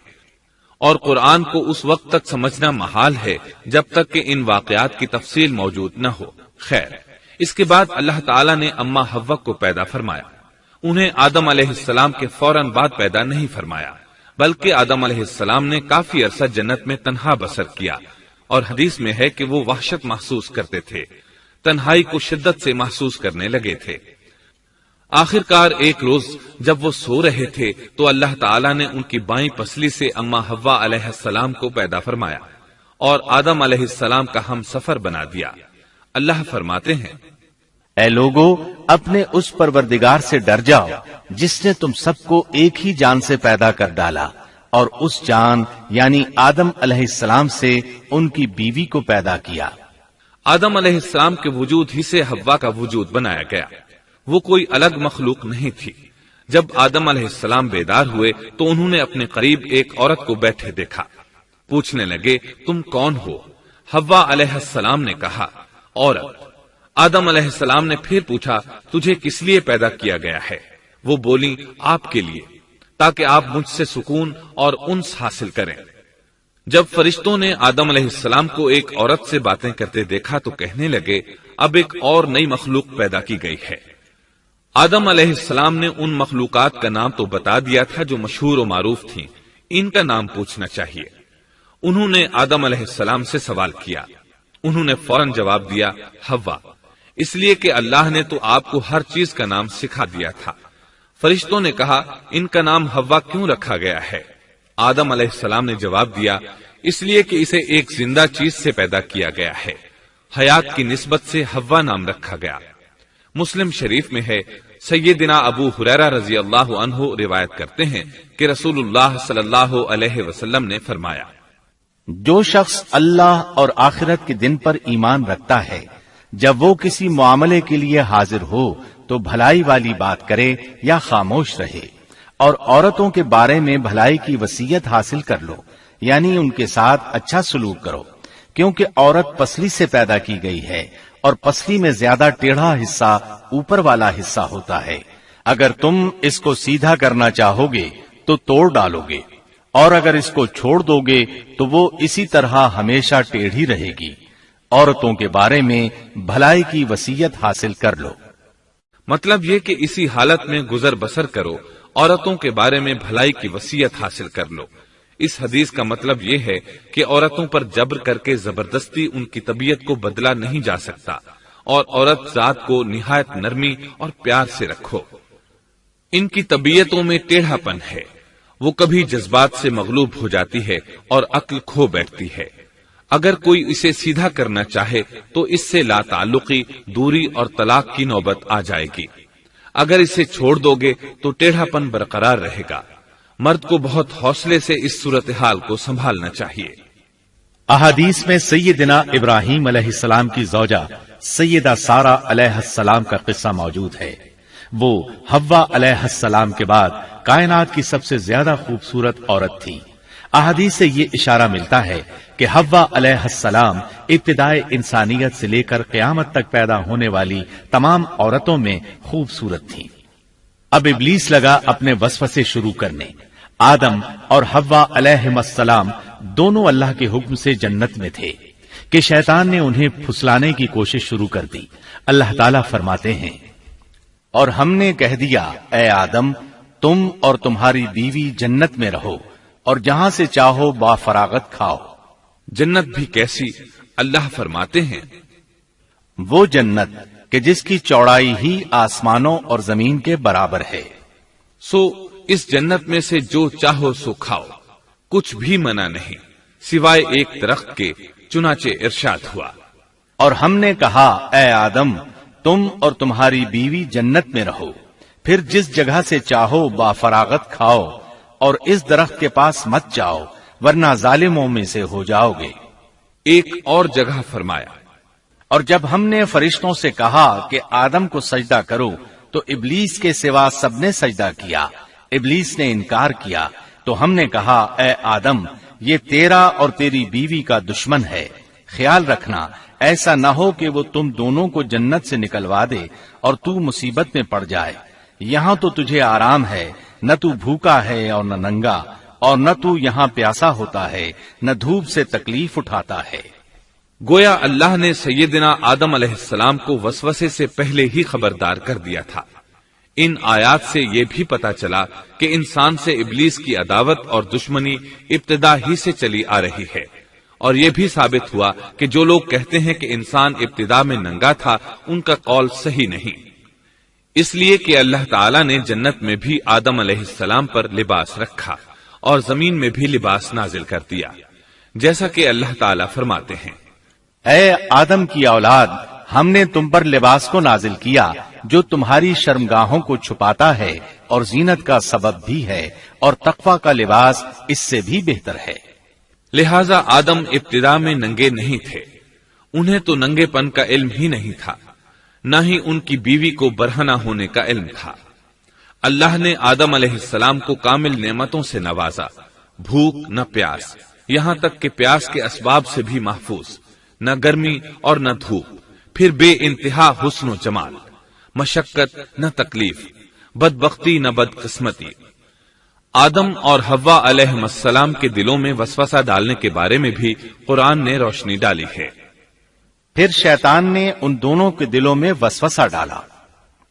اور قرآن کو اس وقت تک سمجھنا محال ہے جب تک کہ ان واقعات کی تفصیل موجود نہ ہو۔ خیر، اس کے بعد اللہ تعالیٰ نے اما حوا کو پیدا فرمایا۔ انہیں آدم علیہ السلام کے فوراً بعد پیدا نہیں فرمایا، بلکہ آدم علیہ السلام نے کافی عرصہ جنت میں تنہا بسر کیا، اور حدیث میں ہے کہ وہ وحشت محسوس کرتے تھے، تنہائی کو شدت سے محسوس کرنے لگے تھے۔ آخر کار ایک روز جب وہ سو رہے تھے تو اللہ تعالیٰ نے ان کی بائیں پسلی سے اما حوا علیہ السلام کو پیدا فرمایا اور آدم علیہ السلام کا ہم سفر بنا دیا۔ اللہ فرماتے ہیں، اے لوگو اپنے اس پروردگار سے ڈر جاؤ جس نے تم سب کو ایک ہی جان سے پیدا کر ڈالا، اور اس جان یعنی آدم علیہ السلام سے ان کی بیوی کو پیدا کیا۔ آدم علیہ السلام کے وجود ہی سے حوا کا وجود بنایا گیا، وہ کوئی الگ مخلوق نہیں تھی۔ جب آدم علیہ السلام بیدار ہوئے تو انہوں نے اپنے قریب ایک عورت کو بیٹھے دیکھا۔ پوچھنے لگے، تم کون ہو؟ حوا علیہ السلام نے کہا، عورت۔ آدم علیہ السلام نے پھر پوچھا، تجھے کس لیے پیدا کیا گیا ہے؟ وہ بولی، آپ کے لیے، تاکہ آپ مجھ سے سکون اور انس حاصل کریں۔ جب فرشتوں نے آدم علیہ السلام کو ایک عورت سے باتیں کرتے دیکھا تو کہنے لگے، اب ایک اور نئی مخلوق پیدا کی گئی ہے۔ آدم علیہ السلام نے ان مخلوقات کا نام تو بتا دیا تھا جو مشہور و معروف تھیں، ان کا نام پوچھنا چاہیے۔ انہوں نے آدم علیہ السلام سے سوال کیا، انہوں نے فوراً جواب دیا، حوا، اس لیے کہ اللہ نے تو آپ کو ہر چیز کا نام سکھا دیا تھا۔ فرشتوں نے کہا، ان کا نام حوا کیوں رکھا گیا ہے؟ آدم علیہ السلام نے جواب دیا، اس لیے کہ اسے ایک زندہ چیز سے پیدا کیا گیا ہے، حیات کی نسبت سے حوا نام رکھا گیا۔ مسلم شریف میں ہے، سیدنا ابو ہریرہ رضی اللہ عنہ روایت کرتے ہیں کہ رسول اللہ صلی اللہ علیہ وسلم نے فرمایا، جو شخص اللہ اور آخرت کے دن پر ایمان رکھتا ہے، جب وہ کسی معاملے کے لیے حاضر ہو تو بھلائی والی بات کرے یا خاموش رہے، اور عورتوں کے بارے میں بھلائی کی وصیت حاصل کر لو، یعنی ان کے ساتھ اچھا سلوک کرو، کیونکہ عورت پسلی سے پیدا کی گئی ہے، اور پسلی میں زیادہ ٹیڑھا حصہ اوپر والا حصہ ہوتا ہے۔ اگر تم اس کو سیدھا کرنا چاہو گے تو توڑ ڈالو گے، اور اگر اس کو چھوڑ دو گے تو وہ اسی طرح ہمیشہ ٹیڑھی رہے گی۔ عورتوں کے بارے میں بھلائی کی وصیت حاصل کر لو۔ مطلب یہ کہ اسی حالت میں گزر بسر کرو، عورتوں کے بارے میں بھلائی کی وصیت حاصل کر لو۔ اس حدیث کا مطلب یہ ہے کہ عورتوں پر جبر کر کے زبردستی ان کی طبیعت کو بدلا نہیں جا سکتا، اور عورت ذات کو نہایت نرمی اور پیار سے رکھو۔ ان کی طبیعتوں میں ٹیڑھا پن ہے، وہ کبھی جذبات سے مغلوب ہو جاتی ہے اور عقل کھو بیٹھتی ہے۔ اگر کوئی اسے سیدھا کرنا چاہے تو اس سے لا تعلقی، دوری اور طلاق کی نوبت آ جائے گی۔ اگر اسے چھوڑ دو گے تو ٹیڑھا پن برقرار رہے گا۔ مرد کو بہت حوصلے سے اس صورتحال کو سنبھالنا چاہیے۔ احادیث میں سیدنا ابراہیم علیہ السلام کی زوجہ سیدہ سارہ علیہ السلام کا قصہ موجود ہے۔ وہ حوا علیہ السلام کے بعد کائنات کی سب سے زیادہ خوبصورت عورت تھی۔ احادیث سے یہ اشارہ ملتا ہے کہ حوا علیہ السلام ابتدائے انسانیت سے لے کر قیامت تک پیدا ہونے والی تمام عورتوں میں خوبصورت تھیں۔ اب ابلیس لگا اپنے وسوسے شروع کرنے۔ آدم اور حوا علیہم السلام دونوں اللہ کے حکم سے جنت میں تھے کہ شیطان نے انہیں پھسلانے کی کوشش شروع کر دی۔ اللہ تعالیٰ فرماتے ہیں، اور ہم نے کہہ دیا اے آدم تم اور تمہاری بیوی جنت میں رہو اور جہاں سے چاہو با فراغت کھاؤ۔ جنت بھی کیسی؟ اللہ فرماتے ہیں، وہ جنت کہ جس کی چوڑائی ہی آسمانوں اور زمین کے برابر ہے۔ سو اس جنت میں سے جو چاہو سو کھاؤ، کچھ بھی منع نہیں سوائے ایک درخت کے، چنانچہ ارشاد ہوا، اور ہم نے کہا اے آدم تم اور تمہاری بیوی جنت میں رہو، پھر جس جگہ سے چاہو با فراغت کھاؤ، اور اس درخت کے پاس مت جاؤ ورنہ ظالموں میں سے ہو جاؤ گے۔ ایک اور جگہ فرمایا، اور جب ہم نے فرشتوں سے کہا کہ آدم کو سجدہ کرو تو ابلیس کے سوا سب نے سجدہ کیا۔ ابلیس نے انکار کیا تو ہم نے کہا اے آدم یہ تیرا اور تیری بیوی کا دشمن ہے، خیال رکھنا ایسا نہ ہو کہ وہ تم دونوں کو جنت سے نکلوا دے اور تو مصیبت میں پڑ جائے۔ یہاں تو تجھے آرام ہے، نہ تو بھوکا ہے اور نہ ننگا، اور نہ تو یہاں پیاسا ہوتا ہے، نہ دھوپ سے تکلیف اٹھاتا ہے۔ گویا اللہ نے سیدنا آدم علیہ السلام کو وسوسے سے پہلے ہی خبردار کر دیا تھا۔ ان آیات سے یہ بھی پتا چلا کہ انسان سے ابلیس کی عداوت اور دشمنی ابتدا ہی سے چلی آ رہی ہے، اور یہ بھی ثابت ہوا کہ جو لوگ کہتے ہیں کہ انسان ابتدا میں ننگا تھا ان کا قول صحیح نہیں، اس لیے کہ اللہ تعالیٰ نے جنت میں بھی آدم علیہ السلام پر لباس رکھا اور زمین میں بھی لباس نازل کر دیا، جیسا کہ اللہ تعالیٰ فرماتے ہیں، اے آدم کی اولاد ہم نے تم پر لباس کو نازل کیا جو تمہاری شرمگاہوں کو چھپاتا ہے اور زینت کا سبب بھی ہے، اور تقوی کا لباس اس سے بھی بہتر ہے۔ لہذا آدم ابتدا میں ننگے نہیں تھے، انہیں تو ننگے پن کا علم ہی نہیں تھا، نہ ہی ان کی بیوی کو برہنہ ہونے کا علم تھا۔ اللہ نے آدم علیہ السلام کو کامل نعمتوں سے نوازا، بھوک نہ پیاس، یہاں تک کہ پیاس کے اسباب سے بھی محفوظ، نہ گرمی اور نہ دھوپ، پھر بے انتہا حسن و جمال، مشقت نہ تکلیف، بدبختی نہ بدقسمتی۔ آدم اور حوا علیہ السلام کے دلوں میں وسوسہ ڈالنے کے بارے میں بھی قرآن نے روشنی ڈالی ہے۔ پھر شیطان نے ان دونوں کے دلوں میں وسوسہ ڈالا۔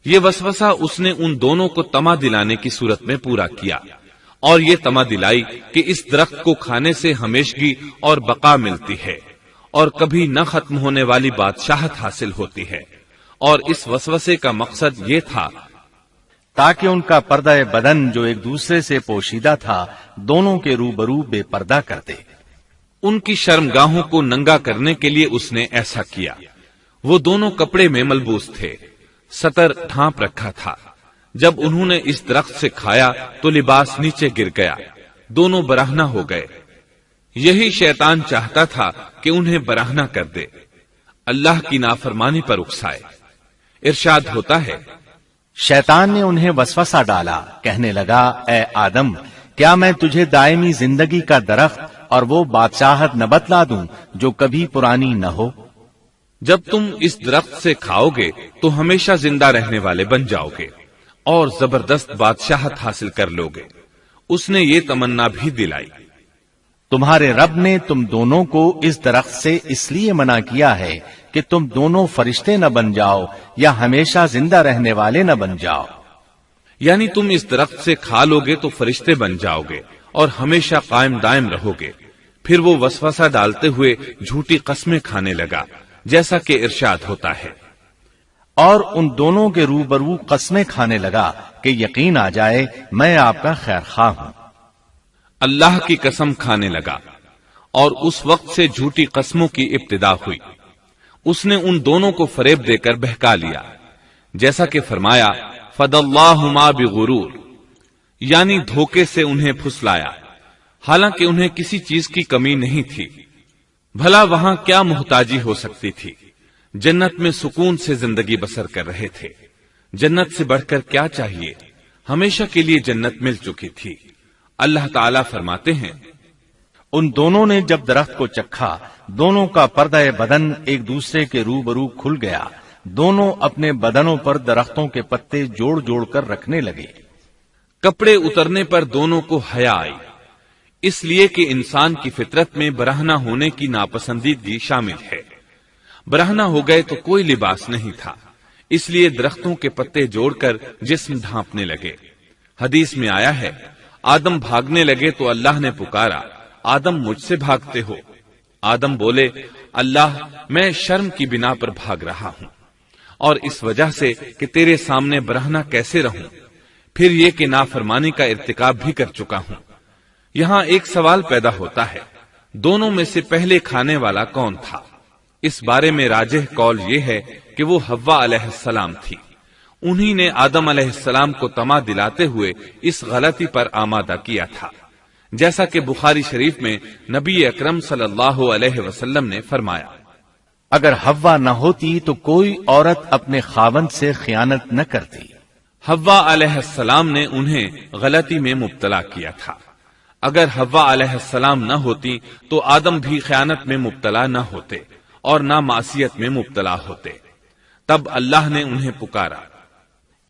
یہ وسوسہ اس نے ان دونوں کو طمع دلانے کی صورت میں پورا کیا، اور یہ طمع دلائی کہ اس درخت کو کھانے سے ہمیشگی اور بقا ملتی ہے اور کبھی نہ ختم ہونے والی بادشاہت حاصل ہوتی ہے، اور اس وسوسے کا مقصد یہ تھا تاکہ ان کا پردہ بدن جو ایک دوسرے سے پوشیدہ تھا دونوں کے روبرو بے پردہ کر دے۔ ان کی شرمگاہوں کو ننگا کرنے کے لیے اس نے ایسا کیا۔ وہ دونوں کپڑے میں ملبوس تھے، ستر ڈھانپ رکھا تھا۔ جب انہوں نے اس درخت سے کھایا تو لباس نیچے گر گیا، دونوں برہنہ ہو گئے۔ یہی شیطان چاہتا تھا کہ انہیں برہنہ کر دے، اللہ کی نافرمانی پر اکسائے۔ ارشاد ہوتا ہے، شیطان نے انہیں وسوسہ ڈالا، کہنے لگا اے آدم کیا میں تجھے دائمی زندگی کا درخت اور وہ بادشاہت نہ بتلا دوں جو کبھی پرانی نہ ہو؟ جب تم اس درخت سے کھاؤ گے تو ہمیشہ زندہ رہنے والے بن جاؤ گے اور زبردست بادشاہت حاصل کر لو گے۔ اس نے یہ تمنا بھی دلائی۔ تمہارے رب نے تم دونوں کو اس درخت سے اس لیے منع کیا ہے کہ تم دونوں فرشتے نہ بن جاؤ یا ہمیشہ زندہ رہنے والے نہ بن جاؤ۔ یعنی تم اس درخت سے کھا لو گے تو فرشتے بن جاؤ گے اور ہمیشہ قائم دائم رہو گے۔ پھر وہ وسوسہ ڈالتے ہوئے جھوٹی قسمیں کھانے لگا، جیسا کہ ارشاد ہوتا ہے، اور ان دونوں کے روبرو قسمیں کھانے لگا کہ یقین آ جائے میں آپ کا خیر خواہ ہوں۔ اللہ کی قسم کھانے لگا اور اس وقت سے جھوٹی قسموں کی ابتدا ہوئی۔ اس نے ان دونوں کو فریب دے کر بہکا لیا، جیسا کہ فرمایا فَدَلَّاهُمَا بِغُرُورٍ، یعنی دھوکے سے انہیں پھسلایا، حالانکہ انہیں کسی چیز کی کمی نہیں تھی۔ بھلا وہاں کیا محتاجی ہو سکتی تھی؟ جنت میں سکون سے زندگی بسر کر رہے تھے۔ جنت سے بڑھ کر کیا چاہیے؟ ہمیشہ کے لیے جنت مل چکی تھی۔ اللہ تعالیٰ فرماتے ہیں، ان دونوں نے جب درخت کو چکھا، دونوں کا پردہ بدن ایک دوسرے کے روبرو کھل گیا، دونوں اپنے بدنوں پر درختوں کے پتے جوڑ جوڑ کر رکھنے لگے۔ کپڑے اترنے پر دونوں کو حیا آئی، اس لیے کہ انسان کی فطرت میں برہنہ ہونے کی ناپسندیدگی شامل ہے۔ برہنہ ہو گئے تو کوئی لباس نہیں تھا، اس لیے درختوں کے پتے جوڑ کر جسم ڈھانپنے لگے۔ حدیث میں آیا ہے، آدم بھاگنے لگے تو اللہ نے پکارا، آدم مجھ سے بھاگتے ہو؟ آدم بولے، اللہ میں شرم کی بنا پر بھاگ رہا ہوں، اور اس وجہ سے کہ تیرے سامنے برہنہ کیسے رہوں، پھر یہ کہ نافرمانی کا ارتکاب بھی کر چکا ہوں۔ یہاں ایک سوال پیدا ہوتا ہے، دونوں میں سے پہلے کھانے والا کون تھا؟ اس بارے میں راجح قول یہ ہے کہ وہ حوا علیہ السلام تھی۔ انہی نے آدم علیہ السلام کو طمع دلاتے ہوئے اس غلطی پر آمادہ کیا تھا، جیسا کہ بخاری شریف میں نبی اکرم صلی اللہ علیہ وسلم نے فرمایا، اگر حوا نہ ہوتی تو کوئی عورت اپنے خاوند سے خیانت نہ کرتی۔ حوا علیہ السلام نے انہیں غلطی میں مبتلا کیا تھا۔ اگر حوا علیہ السلام نہ ہوتی تو آدم بھی خیانت میں مبتلا نہ ہوتے اور نہ معصیت میں مبتلا ہوتے۔ تب اللہ نے انہیں پکارا،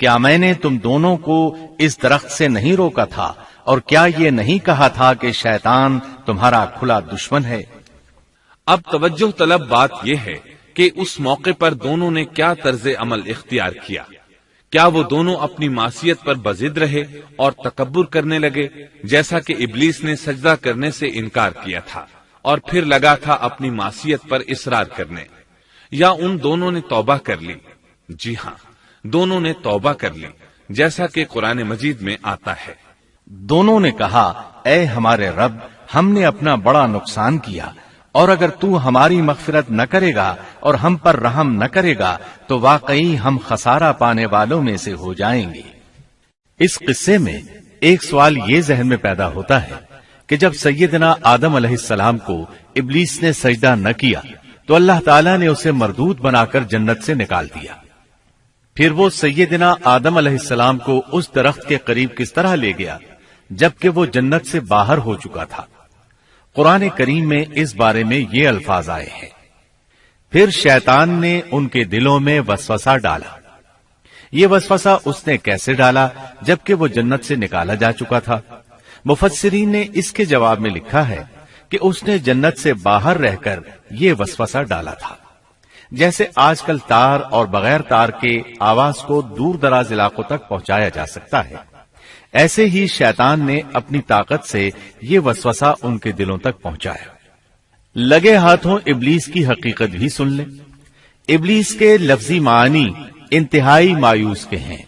کیا میں نے تم دونوں کو اس درخت سے نہیں روکا تھا، اور کیا یہ نہیں کہا تھا کہ شیطان تمہارا کھلا دشمن ہے؟ اب توجہ طلب بات یہ ہے کہ اس موقع پر دونوں نے کیا طرز عمل اختیار کیا۔ کیا وہ دونوں اپنی معصیت پر بضد رہے اور تکبر کرنے لگے، جیسا کہ ابلیس نے سجدہ کرنے سے انکار کیا تھا اور پھر لگا تھا اپنی معصیت پر اصرار کرنے، یا ان دونوں نے توبہ کر لی؟ جی ہاں، دونوں نے توبہ کر لی، جیسا کہ قرآن مجید میں آتا ہے، دونوں نے کہا، اے ہمارے رب، ہم نے اپنا بڑا نقصان کیا، اور اگر تو ہماری مغفرت نہ کرے گا اور ہم پر رحم نہ کرے گا تو واقعی ہم خسارہ پانے والوں میں سے ہو جائیں گے۔ اس قصے میں ایک سوال یہ ذہن میں پیدا ہوتا ہے کہ جب سیدنا آدم علیہ السلام کو ابلیس نے سجدہ نہ کیا تو اللہ تعالیٰ نے اسے مردود بنا کر جنت سے نکال دیا، پھر وہ سیدنا آدم علیہ السلام کو اس درخت کے قریب کس طرح لے گیا جبکہ وہ جنت سے باہر ہو چکا تھا؟ قرآن کریم میں اس بارے میں یہ الفاظ آئے ہیں، پھر شیطان نے ان کے دلوں میں وسوسہ ڈالا۔ یہ وسوسہ اس نے کیسے ڈالا جبکہ وہ جنت سے نکالا جا چکا تھا؟ مفسرین نے اس کے جواب میں لکھا ہے کہ اس نے جنت سے باہر رہ کر یہ وسوسہ ڈالا تھا۔ جیسے آج کل تار اور بغیر تار کے آواز کو دور دراز علاقوں تک پہنچایا جا سکتا ہے، ایسے ہی شیطان نے اپنی طاقت سے یہ وسوسہ ان کے دلوں تک پہنچایا۔ لگے ہاتھوں ابلیس کی حقیقت بھی سن لیں۔ ابلیس کے لفظی معنی انتہائی مایوس کے ہیں۔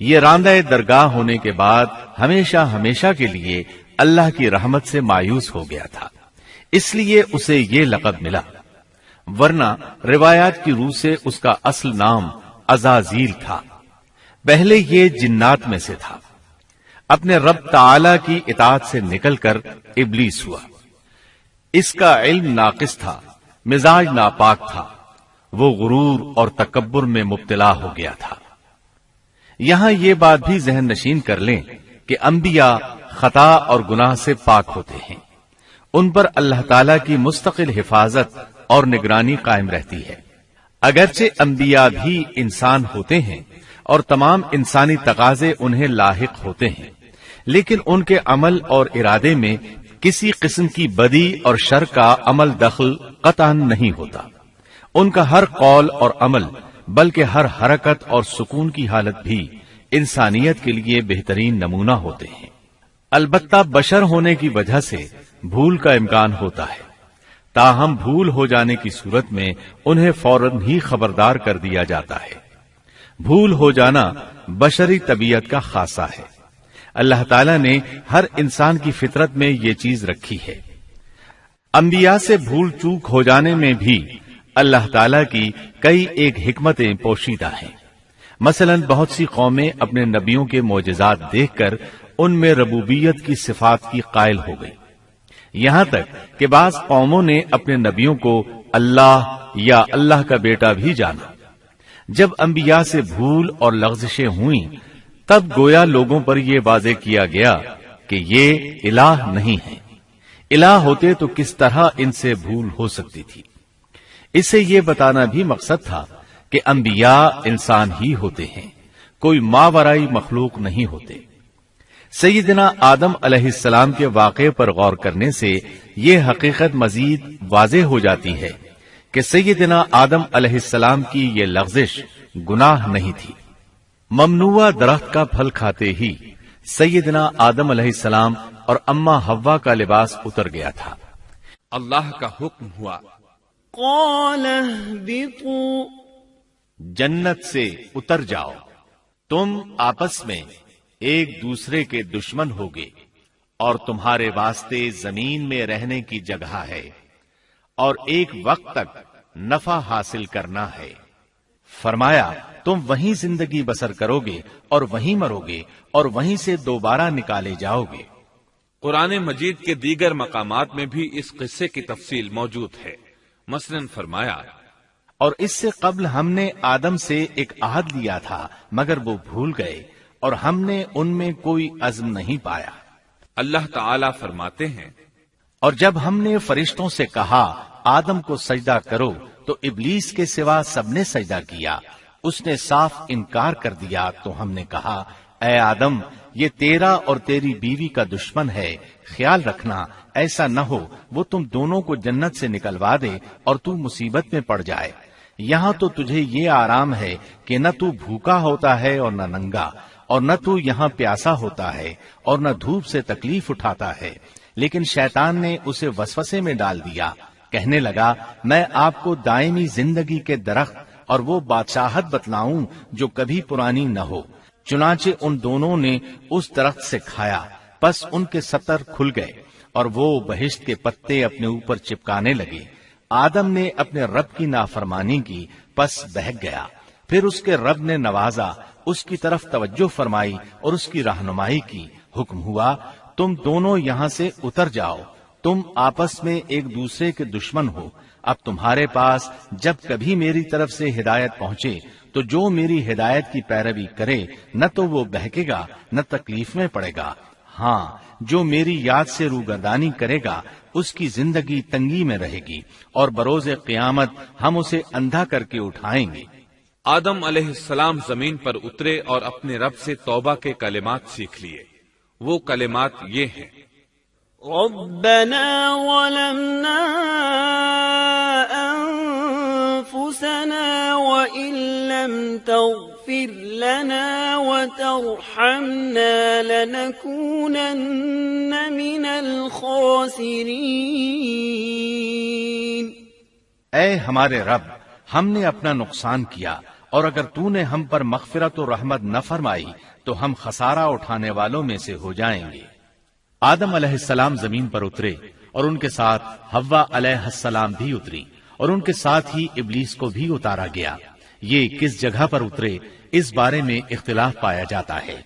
یہ راندہ درگاہ ہونے کے بعد ہمیشہ ہمیشہ کے لیے اللہ کی رحمت سے مایوس ہو گیا تھا، اس لیے اسے یہ لقب ملا، ورنہ روایات کی روح سے اس کا اصل نام عزازیل تھا۔ پہلے یہ جنات میں سے تھا، اپنے رب تعالی کی اطاعت سے نکل کر ابلیس ہوا۔ اس کا علم ناقص تھا، مزاج ناپاک تھا، وہ غرور اور تکبر میں مبتلا ہو گیا تھا۔ یہاں یہ بات بھی ذہن نشین کر لیں کہ انبیاء خطا اور گناہ سے پاک ہوتے ہیں، ان پر اللہ تعالی کی مستقل حفاظت اور نگرانی قائم رہتی ہے۔ اگرچہ انبیاء بھی انسان ہوتے ہیں اور تمام انسانی تقاضے انہیں لاحق ہوتے ہیں، لیکن ان کے عمل اور ارادے میں کسی قسم کی بدی اور شر کا عمل دخل قطعاً نہیں ہوتا۔ ان کا ہر قول اور عمل بلکہ ہر حرکت اور سکون کی حالت بھی انسانیت کے لیے بہترین نمونہ ہوتے ہیں۔ البتہ بشر ہونے کی وجہ سے بھول کا امکان ہوتا ہے، تاہم بھول ہو جانے کی صورت میں انہیں فوراً ہی خبردار کر دیا جاتا ہے۔ بھول ہو جانا بشری طبیعت کا خاصہ ہے۔ اللہ تعالیٰ نے ہر انسان کی فطرت میں یہ چیز رکھی ہے۔ انبیاء سے بھول چوک ہو جانے میں بھی اللہ تعالیٰ کی کئی ایک حکمتیں پوشیدہ ہیں۔ مثلا بہت سی قومیں اپنے نبیوں کے معجزات دیکھ کر ان میں ربوبیت کی صفات کی قائل ہو گئی، یہاں تک کہ بعض قوموں نے اپنے نبیوں کو اللہ یا اللہ کا بیٹا بھی جانا۔ جب انبیاء سے بھول اور لغزشیں ہوئیں تب گویا لوگوں پر یہ واضح کیا گیا کہ یہ الہ نہیں ہے۔ الہ ہوتے تو کس طرح ان سے بھول ہو سکتی تھی۔ اس سے یہ بتانا بھی مقصد تھا کہ انبیاء انسان ہی ہوتے ہیں، کوئی ماورائی مخلوق نہیں ہوتے۔ سیدنا آدم علیہ السلام کے واقعے پر غور کرنے سے یہ حقیقت مزید واضح ہو جاتی ہے کہ سیدنا آدم علیہ السلام کی یہ لغزش گناہ نہیں تھی۔ ممنوع درخت کا پھل کھاتے ہی سیدنا آدم علیہ السلام اور اماں حوا کا لباس اتر گیا تھا۔ اللہ کا حکم ہوا، قال اهبطوا، جنت سے اتر جاؤ، تم آپس میں ایک دوسرے کے دشمن ہوگے اور تمہارے واسطے زمین میں رہنے کی جگہ ہے اور ایک وقت تک نفع حاصل کرنا ہے۔ فرمایا تم وہیں زندگی بسر کرو گے اور وہیں مرو گے اور وہیں سے دوبارہ نکالے جاؤ گے۔ قرآن مجید کے دیگر مقامات میں بھی اس قصے کی تفصیل موجود ہے۔ مثلاً فرمایا، اور اس سے قبل ہم نے آدم سے ایک عہد لیا تھا مگر وہ بھول گئے اور ہم نے ان میں کوئی عزم نہیں پایا۔ اللہ تعالی فرماتے ہیں، اور جب ہم نے فرشتوں سے کہا آدم کو سجدہ کرو تو ابلیس کے سوا سب نے سجدہ کیا، اس نے صاف انکار کر دیا۔ تو ہم نے کہا اے آدم، یہ تیرا اور تیری بیوی کا دشمن ہے، خیال رکھنا ایسا نہ ہو وہ تم دونوں کو جنت سے نکلوا دے اور تو مصیبت میں پڑ جائے۔ یہاں تو تجھے یہ آرام ہے کہ نہ تو بھوکا ہوتا ہے اور نہ ننگا، اور نہ تو یہاں پیاسا ہوتا ہے اور نہ دھوپ سے تکلیف اٹھاتا ہے۔ لیکن شیطان نے اسے وسوسے میں ڈال دیا، کہنے لگا میں آپ کو دائمی زندگی کے درخت اور وہ بادشاہت بتلاؤں جو کبھی پرانی نہ ہو۔ چنانچہ ان دونوں نے اس درخت سے کھایا، پس ان کے ستر کھل گئے اور وہ بہشت کے پتے اپنے اوپر چپکانے لگے۔ آدم نے اپنے رب کی نافرمانی کی، پس بہک گیا۔ پھر اس کے رب نے نوازا، اس کی طرف توجہ فرمائی اور اس کی رہنمائی کی۔ حکم ہوا تم دونوں یہاں سے اتر جاؤ، تم آپس میں ایک دوسرے کے دشمن ہو۔ اب تمہارے پاس جب کبھی میری طرف سے ہدایت پہنچے تو جو میری ہدایت کی پیروی کرے نہ تو وہ بہکے گا نہ تکلیف میں پڑے گا، ہاں جو میری یاد سے روگردانی کرے گا اس کی زندگی تنگی میں رہے گی اور بروز قیامت ہم اسے اندھا کر کے اٹھائیں گے۔ آدم علیہ السلام زمین پر اترے اور اپنے رب سے توبہ کے کلمات سیکھ لیے۔ وہ کلمات یہ ہیں، ربنا ظلمنا أنفسنا وإن لم تغفر لنا وترحمنا لنكونن من الخاسرين۔ اے ہمارے رب، ہم نے اپنا نقصان کیا اور اگر تو نے ہم پر مغفرت و رحمت نہ فرمائی تو ہم خسارہ اٹھانے والوں میں سے ہو جائیں گے۔ آدم علیہ السلام زمین پر اترے اور ان کے ساتھ حوا علیہ السلام بھی اتری اور ان کے ساتھ ہی ابلیس کو بھی اتارا گیا۔ یہ کس جگہ پر اترے اس بارے میں اختلاف پایا جاتا ہے،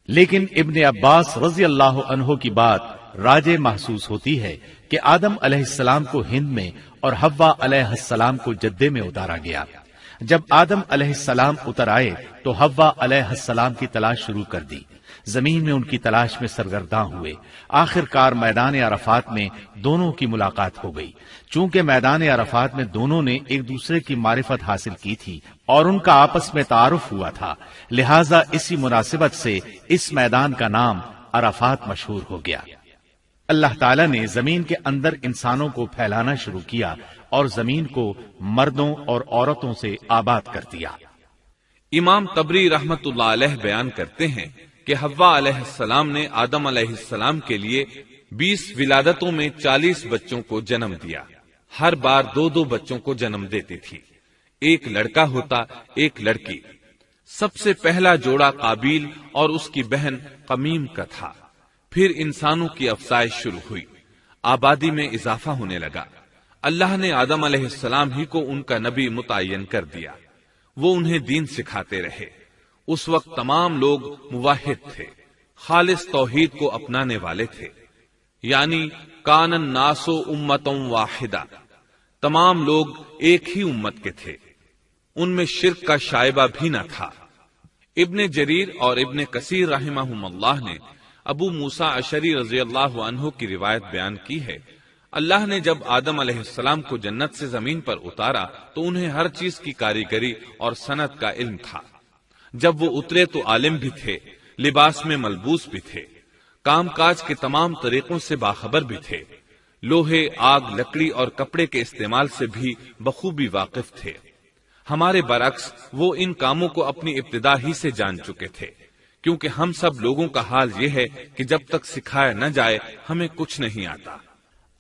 لیکن ابن عباس رضی اللہ عنہ کی بات راجح محسوس ہوتی ہے کہ آدم علیہ السلام کو ہند میں اور حوا علیہ السلام کو جدے میں اتارا گیا۔ جب آدم علیہ السلام اتر آئے تو حوا علیہ السلام کی تلاش شروع کر دی، زمین میں ان کی تلاش میں سرگرداں ہوئے۔ آخر کار میدان عرفات میں دونوں کی ملاقات ہو گئی۔ چونکہ میدان عرفات میں دونوں نے ایک دوسرے کی معرفت حاصل کی تھی اور ان کا آپس میں تعارف ہوا تھا، لہٰذا اسی مناسبت سے اس میدان کا نام عرفات مشہور ہو گیا۔ اللہ تعالیٰ نے زمین کے اندر انسانوں کو پھیلانا شروع کیا اور زمین کو مردوں اور عورتوں سے آباد کر دیا۔ امام طبری رحمت اللہ علیہ بیان کرتے ہیں کہ حوا علیہ السلام نے آدم علیہ السلام کے لیے 20 ولادتوں میں 40 بچوں کو جنم دیا۔ ہر بار 2 بچوں کو جنم دیتی تھی، ایک لڑکا ہوتا ایک لڑکی۔ سب سے پہلا جوڑا قابیل اور اس کی بہن قمیم کا تھا۔ پھر انسانوں کی افزائش شروع ہوئی، آبادی میں اضافہ ہونے لگا۔ اللہ نے آدم علیہ السلام ہی کو ان کا نبی متعین کر دیا، وہ انہیں دین سکھاتے رہے۔ اس وقت تمام لوگ موحد تھے، خالص توحید کو اپنانے والے تھے، یعنی کان الناس امۃ واحدہ، تمام لوگ ایک ہی امت کے تھے، ان میں شرک کا شائبہ بھی نہ تھا۔ ابن جریر اور ابن کثیر رحمہم اللہ نے ابو موسیٰ اشعری رضی اللہ عنہ کی روایت بیان کی ہے، اللہ نے جب آدم علیہ السلام کو جنت سے زمین پر اتارا تو انہیں ہر چیز کی کاریگری اور صنعت کا علم تھا۔ جب وہ اترے تو عالم بھی تھے، لباس میں ملبوس بھی تھے، کام کاج کے تمام طریقوں سے باخبر بھی تھے، لوہے، آگ، لکڑی اور کپڑے کے استعمال سے بھی بخوبی واقف تھے۔ ہمارے برعکس وہ ان کاموں کو اپنی ابتدا ہی سے جان چکے تھے، کیونکہ ہم سب لوگوں کا حال یہ ہے کہ جب تک سکھایا نہ جائے ہمیں کچھ نہیں آتا۔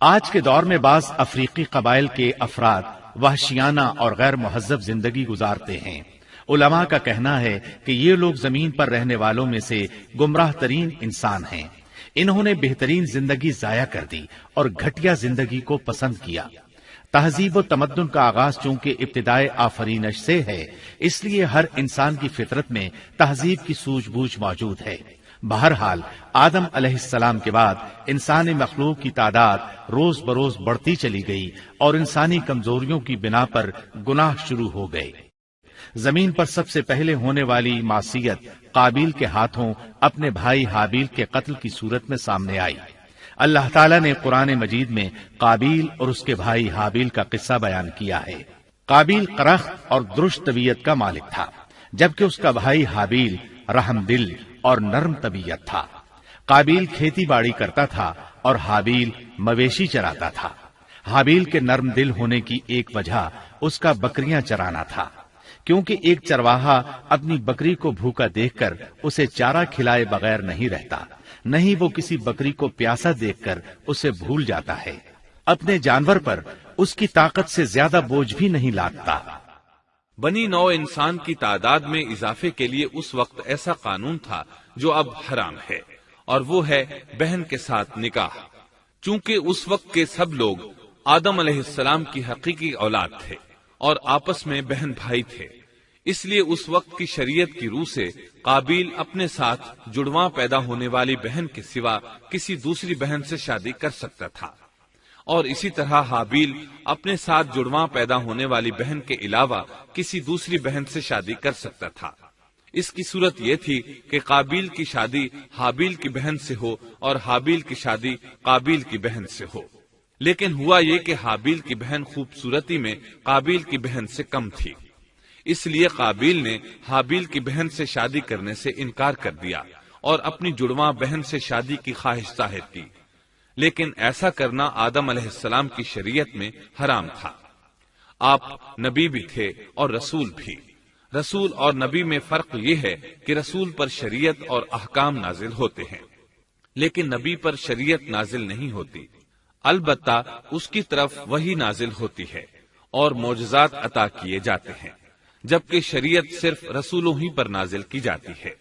آج کے دور میں بعض افریقی قبائل کے افراد وحشیانہ اور غیر مہذب زندگی گزارتے ہیں۔ علماء کا کہنا ہے کہ یہ لوگ زمین پر رہنے والوں میں سے گمراہ ترین انسان ہیں۔ انہوں نے بہترین زندگی ضائع کر دی اور گھٹیا زندگی کو پسند کیا۔ تہذیب و تمدن کا آغاز چونکہ ابتدائے آفرینش سے ہے، اس لیے ہر انسان کی فطرت میں تہذیب کی سوجھ بوجھ موجود ہے۔ بہرحال آدم علیہ السلام کے بعد انسانی مخلوق کی تعداد روز بروز بڑھتی چلی گئی اور انسانی کمزوریوں کی بنا پر گناہ شروع ہو گئے۔ زمین پر سب سے پہلے ہونے والی معصیت قابیل کے ہاتھوں اپنے بھائی حابیل کے قتل کی صورت میں سامنے آئی۔ اللہ تعالیٰ نے قرآن مجید میں قابیل اور اس کے بھائی حابیل کا قصہ بیان کیا ہے۔ قابیل قرخت اور درشت طبیعت کا مالک تھا، جبکہ اس کا بھائی حابیل رحم دل اور نرم طبیعت تھا۔ قابیل کھیتی باڑی کرتا تھا اور حابیل مویشی چراتا تھا۔ حابیل کے نرم دل ہونے کی ایک وجہ اس کا بکریاں چرانا تھا، کیونکہ ایک چرواہا اپنی بکری کو بھوکا دیکھ کر اسے چارہ کھلائے بغیر نہیں رہتا، نہیں وہ کسی بکری کو پیاسا دیکھ کر اسے بھول جاتا ہے۔ اپنے جانور پر اس کی طاقت سے زیادہ بوجھ بھی نہیں لادتا۔ بنی نوع انسان کی تعداد میں اضافے کے لیے اس وقت ایسا قانون تھا جو اب حرام ہے، اور وہ ہے بہن کے ساتھ نکاح۔ چونکہ اس وقت کے سب لوگ آدم علیہ السلام کی حقیقی اولاد تھے اور آپس میں بہن بھائی تھے، اس لیے اس وقت کی شریعت کی روح سے قابیل اپنے ساتھ جڑواں پیدا ہونے والی بہن کے سوا کسی دوسری بہن سے شادی کر سکتا تھا، اور اسی طرح حابیل اپنے ساتھ جڑواں پیدا ہونے والی بہن کے علاوہ کسی دوسری بہن سے شادی کر سکتا تھا۔ اس کی صورت یہ تھی کہ قابیل کی شادی حابیل کی بہن سے ہو اور حابیل کی شادی قابیل کی بہن سے ہو، لیکن ہوا یہ کہ حابیل کی بہن خوبصورتی میں قابیل کی بہن سے کم تھی، اس لیے قابیل نے حابیل کی بہن سے شادی کرنے سے انکار کر دیا اور اپنی جڑواں بہن سے شادی کی خواہش ظاہر کی، لیکن ایسا کرنا آدم علیہ السلام کی شریعت میں حرام تھا۔ آپ نبی بھی تھے اور رسول بھی۔ رسول اور نبی میں فرق یہ ہے کہ رسول پر شریعت اور احکام نازل ہوتے ہیں، لیکن نبی پر شریعت نازل نہیں ہوتی، البتہ اس کی طرف وحی نازل ہوتی ہے اور معجزات عطا کیے جاتے ہیں، جبکہ شریعت صرف رسولوں ہی پر نازل کی جاتی ہے۔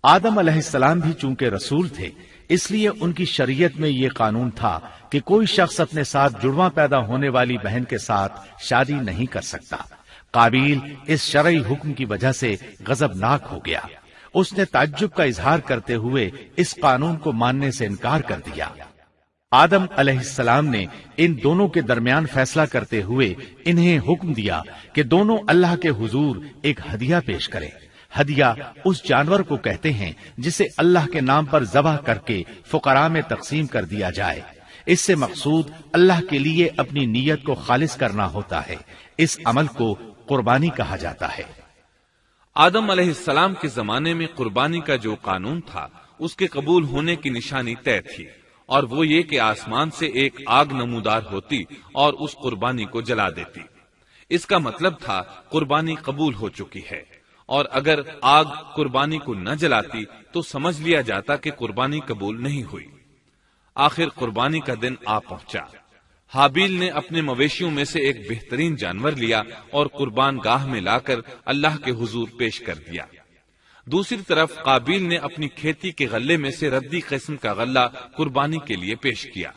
آدم علیہ السلام بھی چونکہ رسول تھے، اس لیے ان کی شریعت میں یہ قانون تھا کہ کوئی شخص اپنے ساتھ جڑواں پیدا ہونے والی بہن کے ساتھ شادی نہیں کر سکتا۔ قابیل اس شرعی حکم کی وجہ سے غضبناک ہو گیا۔ اس نے تعجب کا اظہار کرتے ہوئے اس قانون کو ماننے سے انکار کر دیا۔ آدم علیہ السلام نے ان دونوں کے درمیان فیصلہ کرتے ہوئے انہیں حکم دیا کہ دونوں اللہ کے حضور ایک ہدیہ پیش کریں۔ ہدیہ اس جانور کو کہتے ہیں جسے اللہ کے نام پر ذبح کر کے فقراء میں تقسیم کر دیا جائے۔ اس سے مقصود اللہ کے لیے اپنی نیت کو خالص کرنا ہوتا ہے۔ اس عمل کو قربانی کہا جاتا ہے۔ آدم علیہ السلام کے زمانے میں قربانی کا جو قانون تھا اس کے قبول ہونے کی نشانی طے تھی، اور وہ یہ کہ آسمان سے ایک آگ نمودار ہوتی اور اس قربانی کو جلا دیتی۔ اس کا مطلب تھا قربانی قبول ہو چکی ہے، اور اگر آگ قربانی کو نہ جلاتی تو سمجھ لیا جاتا کہ قربانی قبول نہیں ہوئی۔ آخر قربانی کا دن آ پہنچا۔ حابیل نے اپنے مویشیوں میں سے ایک بہترین جانور لیا اور قربان گاہ میں لا کر اللہ کے حضور پیش کر دیا۔ دوسری طرف قابیل نے اپنی کھیتی کے غلے میں سے ردی قسم کا غلہ قربانی کے لیے پیش کیا۔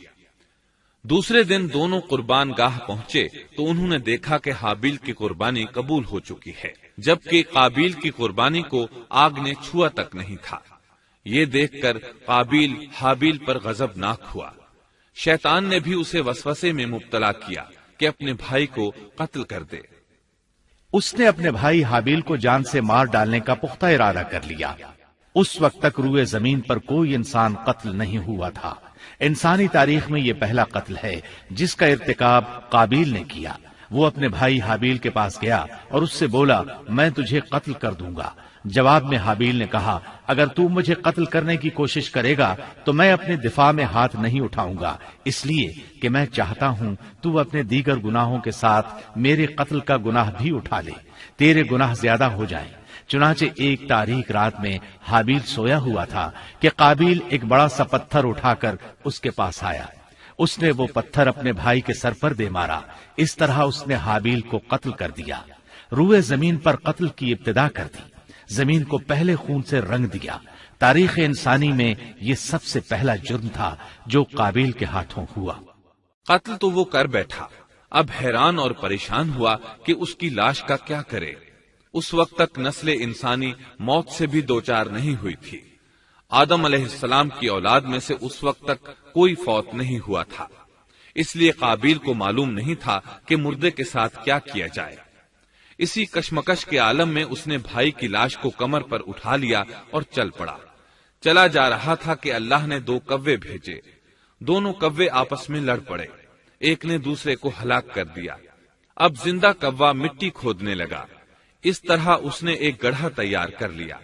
دوسرے دن دونوں قربان گاہ پہنچے تو انہوں نے دیکھا کہ حابیل کی قربانی قبول ہو چکی ہے، جبکہ قابیل کی قربانی کو آگ نے چھوا تک نہیں تھا۔ یہ دیکھ کر قابیل حابیل پر غضبناک ہوا۔ شیطان نے بھی اسے وسوسے میں مبتلا کیا کہ اپنے بھائی کو قتل کر دے۔ اس نے اپنے بھائی حابیل کو جان سے مار ڈالنے کا پختہ ارادہ کر لیا۔ اس وقت تک روئے زمین پر کوئی انسان قتل نہیں ہوا تھا۔ انسانی تاریخ میں یہ پہلا قتل ہے جس کا ارتکاب قابیل نے کیا۔ وہ اپنے بھائی حابیل کے پاس گیا اور اس سے بولا، میں تجھے قتل کر دوں گا۔ جواب میں حابیل نے کہا، اگر تو مجھے قتل کرنے کی کوشش کرے گا تو میں اپنے دفاع میں ہاتھ نہیں اٹھاؤں گا، اس لیے کہ میں چاہتا ہوں تو اپنے دیگر گناہوں کے ساتھ میرے قتل کا گناہ بھی اٹھا لے، تیرے گناہ زیادہ ہو جائیں۔ چنانچہ ایک تاریک رات میں حابیل سویا ہوا تھا کہ قابیل ایک بڑا سا پتھر اٹھا کر اس کے پاس آیا۔ اس نے وہ پتھر اپنے بھائی کے سر پر دے مارا۔ اس طرح اس نے حابیل کو قتل کر دیا، روئے زمین پر قتل کی ابتدا کر دی، زمین کو پہلے خون سے رنگ دیا۔ تاریخ انسانی میں یہ سب سے پہلا جرم تھا جو قابیل کے ہاتھوں ہوا۔ قتل تو وہ کر بیٹھا، اب حیران اور پریشان ہوا کہ اس کی لاش کا کیا کرے۔ اس وقت تک نسل انسانی موت سے بھی دوچار نہیں ہوئی تھی۔ آدم علیہ السلام کی اولاد میں سے اس وقت تک کوئی فوت نہیں ہوا تھا، اس لیے قابیل کو معلوم نہیں تھا کہ مردے کے ساتھ کیا کیا جائے۔ اسی کشمکش کے عالم میں اس نے بھائی کی لاش کو کمر پر اٹھا لیا اور چل پڑا۔ چلا جا رہا تھا کہ اللہ نے 2 کوے بھیجے۔ دونوں کوے آپس میں لڑ پڑے، ایک نے دوسرے کو ہلاک کر دیا۔ اب زندہ کوا مٹی کھودنے لگا۔ اس طرح اس نے ایک گڑھا تیار کر لیا،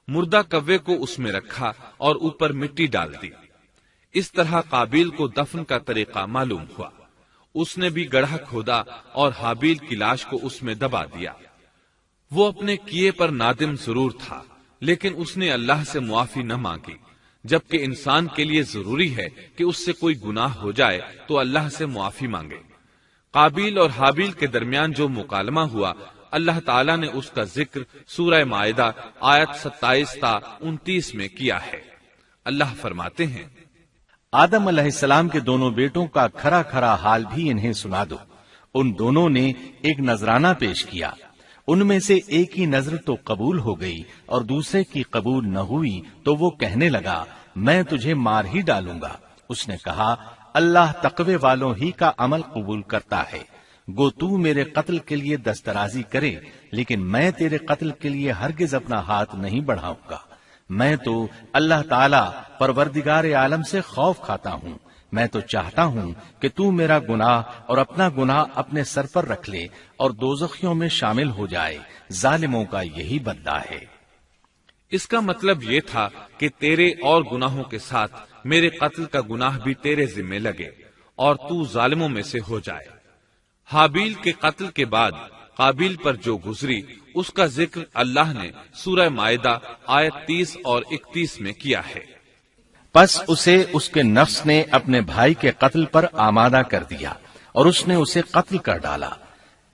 مردہ کوے کو اس میں رکھا اور اوپر مٹی ڈال دی۔ اس طرح قابیل کو دفن کا طریقہ معلوم ہوا۔ اس نے بھی گڑھا کھودا اور حابیل کی لاش کو اس میں دبا دیا۔ وہ اپنے کیے پر نادم ضرور تھا، لیکن اس نے اللہ سے معافی نہ مانگی، جبکہ انسان کے لیے ضروری ہے کہ اس سے کوئی گناہ ہو جائے تو اللہ سے معافی مانگے۔ قابیل اور حابیل کے درمیان جو مکالمہ ہوا، اللہ تعالیٰ نے اس کا ذکر سورہ مائدہ آیت 27 تا 29 میں کیا ہے۔ اللہ فرماتے ہیں، آدم علیہ السلام کے دونوں بیٹوں کا کھرا کھرا حال بھی انہیں سنا دو۔ ان دونوں نے ایک نذرانہ پیش کیا، ان میں سے ایک کی نذر تو قبول ہو گئی اور دوسرے کی قبول نہ ہوئی تو وہ کہنے لگا، میں تجھے مار ہی ڈالوں گا۔ اس نے کہا، اللہ تقوی والوں ہی کا عمل قبول کرتا ہے، گو تو میرے قتل کے لیے دسترازی کرے، لیکن میں تیرے قتل کے لیے ہرگز اپنا ہاتھ نہیں بڑھاؤں گا۔ میں تو اللہ تعالی پروردگار عالم سے خوف کھاتا ہوں۔ میں تو چاہتا ہوں کہ تو میرا گناہ اور اپنا گناہ اپنے سر پر رکھ لے اور دوزخیوں میں شامل ہو جائے۔ ظالموں کا یہی بدلہ ہے۔ اس کا مطلب یہ تھا کہ تیرے اور گناہوں کے ساتھ میرے قتل کا گناہ بھی تیرے ذمے لگے اور تو ظالموں میں سے ہو جائے۔ حابیل کے قتل کے بعد قابیل پر جو گزری اس کا ذکر اللہ نے سورہ مائدہ آیت 30 اور 31 میں کیا ہے۔ پس اسے اس کے نفس نے اپنے بھائی کے قتل پر آمادہ کر دیا اور اس نے اسے قتل کر ڈالا،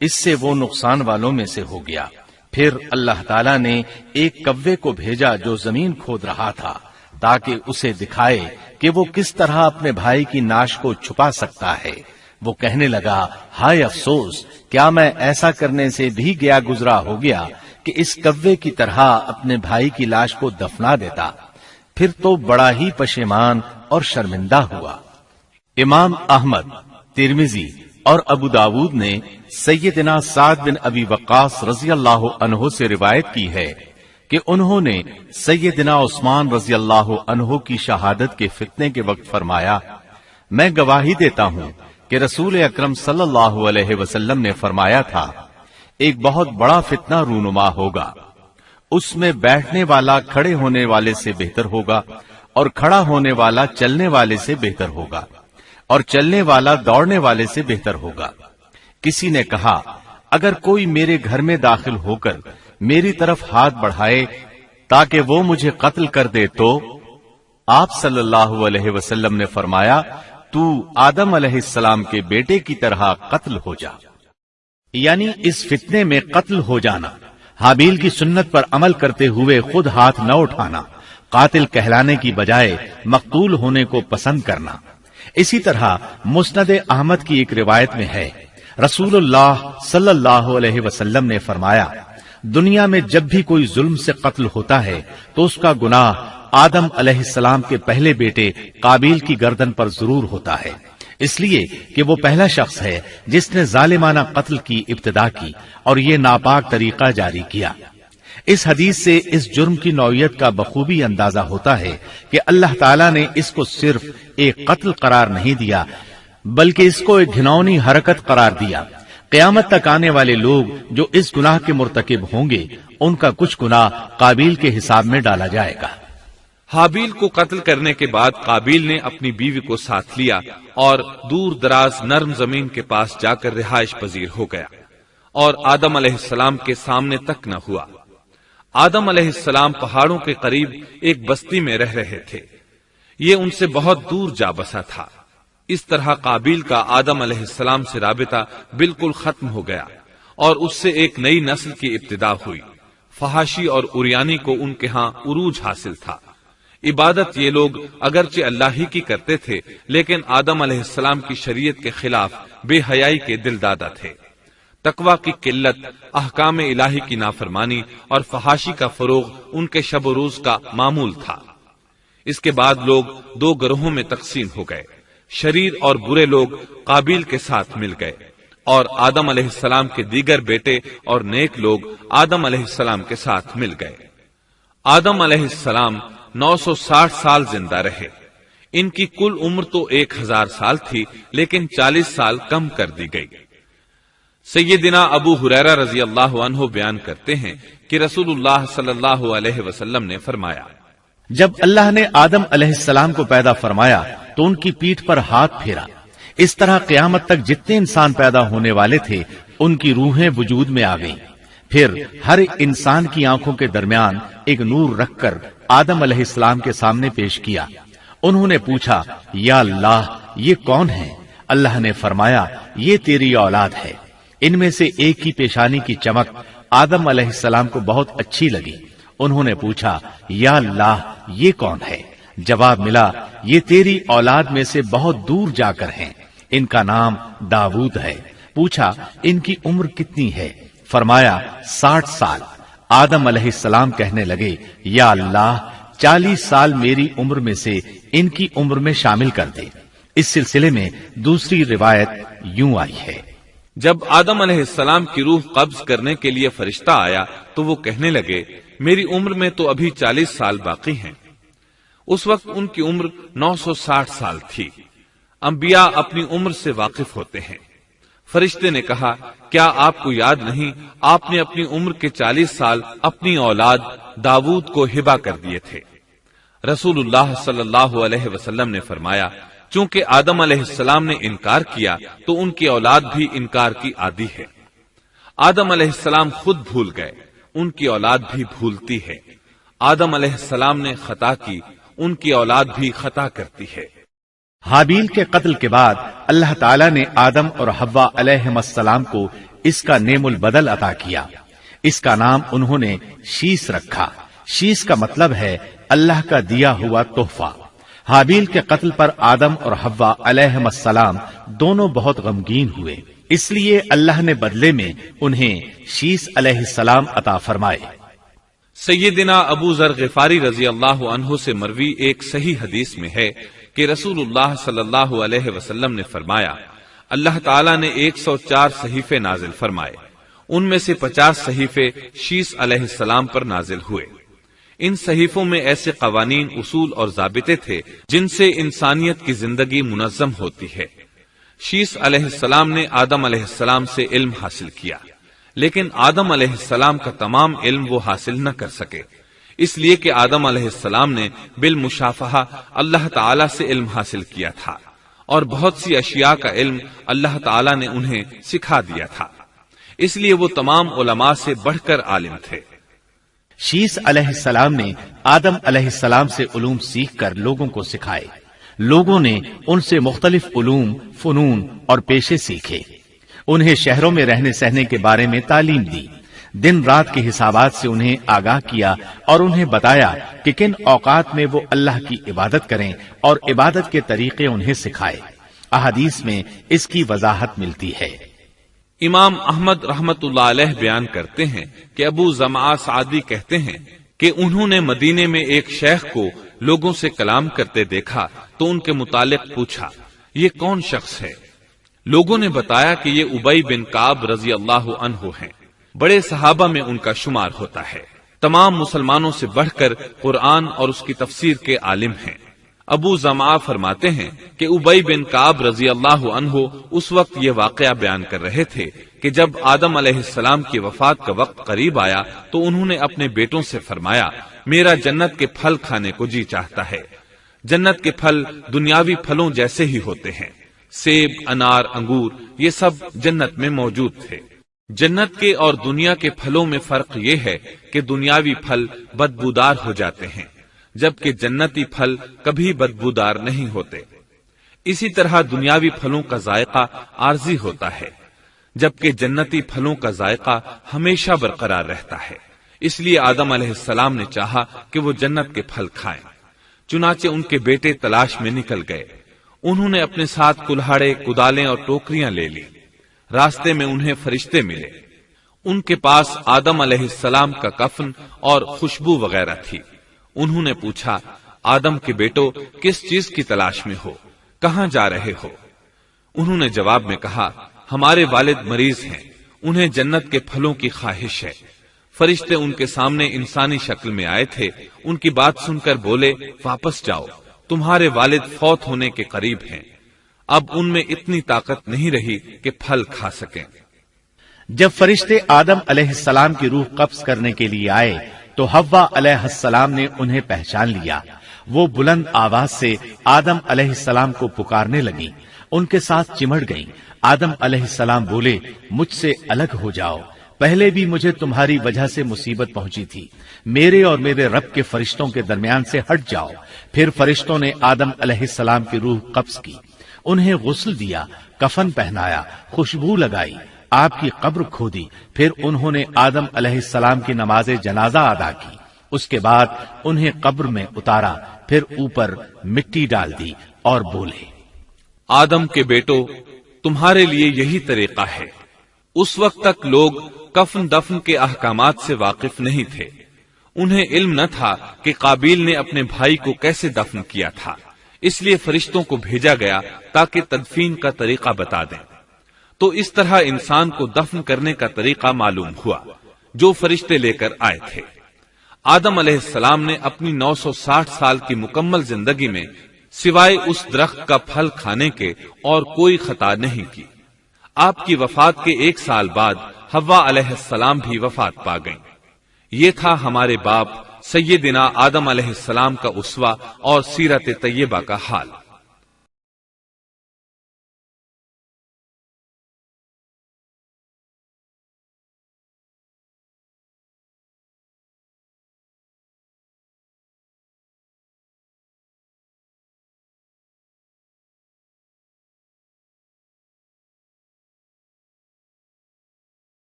اس سے وہ نقصان والوں میں سے ہو گیا۔ پھر اللہ تعالیٰ نے ایک کوے کو بھیجا جو زمین کھود رہا تھا تاکہ اسے دکھائے کہ وہ کس طرح اپنے بھائی کی ناش کو چھپا سکتا ہے۔ وہ کہنے لگا، ہائے افسوس، کیا میں ایسا کرنے سے بھی گیا گزرا ہو گیا کہ اس کوے کی طرح اپنے بھائی کی لاش کو دفنا دیتا۔ پھر تو بڑا ہی پشیمان اور شرمندہ ہوا۔ امام احمد، ترمذی اور ابو داود نے سیدنا سعد بن ابی وقاص رضی اللہ عنہ سے روایت کی ہے کہ انہوں نے سیدنا عثمان رضی اللہ عنہ کی شہادت کے فتنے کے وقت فرمایا، میں گواہی دیتا ہوں کہ رسول اکرم صلی اللہ علیہ وسلم نے فرمایا تھا، ایک بہت بڑا فتنہ رونما ہوگا، اس میں بیٹھنے والا کھڑے ہونے والے سے بہتر ہوگا اور کھڑا ہونے والا چلنے والے سے بہتر ہوگا اور چلنے والا دوڑنے والے سے بہتر ہوگا۔ کسی نے کہا، اگر کوئی میرے گھر میں داخل ہو کر میری طرف ہاتھ بڑھائے تاکہ وہ مجھے قتل کر دے تو آپ صلی اللہ علیہ وسلم نے فرمایا، تو آدم علیہ السلام کے بیٹے کی طرح قتل ہو جا، یعنی اس فتنے میں قتل ہو جانا، حابیل کی سنت پر عمل کرتے ہوئے خود ہاتھ نہ اٹھانا، قاتل کہلانے کی بجائے مقتول ہونے کو پسند کرنا۔ اسی طرح مسند احمد کی ایک روایت میں ہے، رسول اللہ صلی اللہ علیہ وسلم نے فرمایا، دنیا میں جب بھی کوئی ظلم سے قتل ہوتا ہے تو اس کا گناہ آدم علیہ السلام کے پہلے بیٹے قابیل کی گردن پر ضرور ہوتا ہے، اس لیے کہ وہ پہلا شخص ہے جس نے ظالمانہ قتل کی ابتدا کی اور یہ ناپاک طریقہ جاری کیا۔ اس حدیث سے اس جرم کی نوعیت کا بخوبی اندازہ ہوتا ہے کہ اللہ تعالیٰ نے اس کو صرف ایک قتل قرار نہیں دیا بلکہ اس کو ایک گھناؤنی حرکت قرار دیا۔ قیامت تک آنے والے لوگ جو اس گناہ کے مرتکب ہوں گے ان کا کچھ گناہ قابیل کے حساب میں ڈالا جائے گا۔ حابیل کو قتل کرنے کے بعد قابیل نے اپنی بیوی کو ساتھ لیا اور دور دراز نرم زمین کے پاس جا کر رہائش پذیر ہو گیا اور آدم علیہ السلام کے سامنے تک نہ ہوا۔ آدم علیہ السلام پہاڑوں کے قریب ایک بستی میں رہ رہے تھے، یہ ان سے بہت دور جا بسا تھا۔ اس طرح قابیل کا آدم علیہ السلام سے رابطہ بالکل ختم ہو گیا اور اس سے ایک نئی نسل کی ابتدا ہوئی۔ فحاشی اور اریانی کو ان کے ہاں عروج حاصل تھا۔ عبادت یہ لوگ اگرچہ اللہ ہی کی کرتے تھے لیکن آدم علیہ السلام کی شریعت کے خلاف بے حیائی کے دل دادا تھے۔ تقوی کی قلت، احکام الہی کی نافرمانی اور فحاشی کا فروغ ان کے شب و روز کا معمول تھا۔ اس کے بعد لوگ دو گروہوں میں تقسیم ہو گئے، شریر اور برے لوگ قابیل کے ساتھ مل گئے اور آدم علیہ السلام کے دیگر بیٹے اور نیک لوگ آدم علیہ السلام کے ساتھ مل گئے۔ آدم علیہ السلام 960 سال زندہ رہے۔ ان کی کل عمر تو 1000 سال تھی لیکن 40 سال کم کر دی گئی۔ سیدنا ابو ہریرہ رضی اللہ عنہ بیان کرتے ہیں کہ رسول اللہ صلی اللہ علیہ وسلم نے فرمایا، جب اللہ نے آدم علیہ السلام کو پیدا فرمایا تو ان کی پیٹھ پر ہاتھ پھیرا، اس طرح قیامت تک جتنے انسان پیدا ہونے والے تھے ان کی روحیں وجود میں آ گئیں۔ پھر ہر انسان کی آنکھوں کے درمیان ایک نور رکھ کر آدم علیہ السلام کے سامنے پیش کیا۔ انہوں نے پوچھا، یا اللہ یہ کون ہے؟ اللہ نے فرمایا، یہ تیری اولاد ہے۔ ان میں سے ایک کی پیشانی کی چمک آدم علیہ السلام کو بہت اچھی لگی۔ انہوں نے پوچھا، یا اللہ یہ کون ہے؟ جواب ملا، یہ تیری اولاد میں سے بہت دور جا کر ہیں، ان کا نام داؤد ہے۔ پوچھا، ان کی عمر کتنی ہے؟ فرمایا 60 سال۔ آدم علیہ السلام کہنے لگے، یا اللہ 40 سال میری عمر میں سے ان کی عمر میں شامل کر دے۔ اس سلسلے میں دوسری روایت یوں آئی ہے، جب آدم علیہ السلام کی روح قبض کرنے کے لیے فرشتہ آیا تو وہ کہنے لگے، میری عمر میں تو ابھی 40 سال باقی ہیں۔ اس وقت ان کی عمر 960 سال تھی۔ انبیاء اپنی عمر سے واقف ہوتے ہیں۔ فرشتے نے کہا، کیا آپ کو یاد نہیں آپ نے اپنی عمر کے 40 سال اپنی اولاد داؤد کو ہبہ کر دیے تھے؟ رسول اللہ صلی اللہ علیہ وسلم نے فرمایا، چونکہ آدم علیہ السلام نے انکار کیا تو ان کی اولاد بھی انکار کی عادی ہے۔ آدم علیہ السلام خود بھول گئے، ان کی اولاد بھی بھولتی ہے۔ آدم علیہ السلام نے خطا کی، ان کی اولاد بھی خطا کرتی ہے۔ حابیل کے قتل کے بعد اللہ تعالیٰ نے آدم اور حوا علیہم السلام کو اس کا نعم البدل عطا کیا۔ اس کا نام انہوں نے شیس رکھا۔ شیس کا مطلب ہے اللہ کا دیا ہوا تحفہ۔ حابیل کے قتل پر آدم اور حوا علیہم السلام دونوں بہت غمگین ہوئے، اس لیے اللہ نے بدلے میں انہیں شیس علیہ السلام عطا فرمائے۔ سیدنا ابو ذر غفاری رضی اللہ عنہ سے مروی ایک صحیح حدیث میں ہے کہ رسول اللہ صلی اللہ علیہ وسلم نے فرمایا، اللہ تعالیٰ نے 104 صحیفے نازل فرمائے، ان میں سے 50 صحیفے شیس علیہ السلام پر نازل ہوئے۔ ان صحیفوں میں ایسے قوانین، اصول اور ضابطے تھے جن سے انسانیت کی زندگی منظم ہوتی ہے۔ شیس علیہ السلام نے آدم علیہ السلام سے علم حاصل کیا، لیکن آدم علیہ السلام کا تمام علم وہ حاصل نہ کر سکے، اس لیے کہ آدم علیہ السلام نے بالمشافہہ اللہ تعالی سے علم حاصل کیا تھا اور بہت سی اشیاء کا علم اللہ تعالی نے انہیں سکھا دیا تھا، اس لیے وہ تمام علماء سے بڑھ کر عالم تھے۔ شیس علیہ السلام نے آدم علیہ السلام سے علوم سیکھ کر لوگوں کو سکھائے۔ لوگوں نے ان سے مختلف علوم، فنون اور پیشے سیکھے، انہیں شہروں میں رہنے سہنے کے بارے میں تعلیم دی، دن رات کے حسابات سے انہیں آگاہ کیا اور انہیں بتایا کہ کن اوقات میں وہ اللہ کی عبادت کریں اور عبادت کے طریقے انہیں سکھائے۔ احادیث میں اس کی وضاحت ملتی ہے۔ امام احمد رحمت اللہ علیہ بیان کرتے ہیں کہ ابو زمعہ سعدی کہتے ہیں کہ انہوں نے مدینے میں ایک شیخ کو لوگوں سے کلام کرتے دیکھا تو ان کے متعلق پوچھا، یہ کون شخص ہے؟ لوگوں نے بتایا کہ یہ ابی بن کعب رضی اللہ عنہ ہیں، بڑے صحابہ میں ان کا شمار ہوتا ہے، تمام مسلمانوں سے بڑھ کر قرآن اور اس کی تفسیر کے عالم ہیں۔ ابو زمعہ فرماتے ہیں کہ ابی بن کعب رضی اللہ عنہ اس وقت یہ واقعہ بیان کر رہے تھے کہ جب آدم علیہ السلام کی وفات کا وقت قریب آیا تو انہوں نے اپنے بیٹوں سے فرمایا، میرا جنت کے پھل کھانے کو جی چاہتا ہے۔ جنت کے پھل دنیاوی پھلوں جیسے ہی ہوتے ہیں، سیب، انار، انگور، یہ سب جنت میں موجود تھے۔ جنت کے اور دنیا کے پھلوں میں فرق یہ ہے کہ دنیاوی پھل بدبودار ہو جاتے ہیں، جبکہ جنتی پھل کبھی بدبودار نہیں ہوتے۔ اسی طرح دنیاوی پھلوں کا ذائقہ عارضی ہوتا ہے، جبکہ جنتی پھلوں کا ذائقہ ہمیشہ برقرار رہتا ہے۔ اس لیے آدم علیہ السلام نے چاہا کہ وہ جنت کے پھل کھائیں، چنانچہ ان کے بیٹے تلاش میں نکل گئے۔ انہوں نے اپنے ساتھ کلہاڑے، کدالیں اور ٹوکریاں لے لی۔ راستے میں انہیں فرشتے ملے، ان کے پاس آدم علیہ السلام کا کفن اور خوشبو وغیرہ تھی۔ انہوں نے پوچھا، آدم کے بیٹو، کس چیز کی تلاش میں ہو؟ کہاں جا رہے ہو؟ انہوں نے جواب میں کہا، ہمارے والد مریض ہیں، انہیں جنت کے پھلوں کی خواہش ہے۔ فرشتے ان کے سامنے انسانی شکل میں آئے تھے، ان کی بات سن کر بولے، واپس جاؤ، تمہارے والد فوت ہونے کے قریب ہیں، اب ان میں اتنی طاقت نہیں رہی کہ پھل کھا سکیں۔ جب فرشتے آدم علیہ السلام کی روح قبض کرنے کے لیے آئے تو حوا علیہ السلام نے انہیں پہچان لیا۔ وہ بلند آواز سے آدم علیہ السلام کو پکارنے لگی، ان کے ساتھ چمڑ گئیں۔ آدم علیہ السلام بولے، مجھ سے الگ ہو جاؤ، پہلے بھی مجھے تمہاری وجہ سے مصیبت پہنچی تھی، میرے اور میرے رب کے فرشتوں کے درمیان سے ہٹ جاؤ۔ پھر فرشتوں نے آدم علیہ السلام کی روح قبض کی، انہیں غسل دیا، کفن پہنایا، خوشبو لگائی، آپ کی قبر کھودی، پھر انہوں نے آدم علیہ السلام کی نماز جنازہ ادا کی۔ اس کے بعد انہیں قبر میں اتارا، پھر اوپر مٹی ڈال دی اور بولے، آدم کے بیٹو، تمہارے لیے یہی طریقہ ہے۔ اس وقت تک لوگ کفن دفن کے احکامات سے واقف نہیں تھے، انہیں علم نہ تھا کہ قابیل نے اپنے بھائی کو کیسے دفن کیا تھا، اس لیے فرشتوں کو بھیجا گیا تاکہ تدفین کا طریقہ بتا دیں۔ تو اس طرح انسان کو دفن کرنے کا طریقہ معلوم ہوا جو فرشتے لے کر آئے تھے۔ آدم علیہ السلام نے اپنی 960 سال کی مکمل زندگی میں سوائے اس درخت کا پھل کھانے کے اور کوئی خطا نہیں کی۔ آپ کی وفات کے 1 سال بعد حوا علیہ السلام بھی وفات پا گئیں۔ یہ تھا ہمارے باپ سیدنا آدم علیہ السلام کا اسوہ اور سیرت طیبہ کا حال۔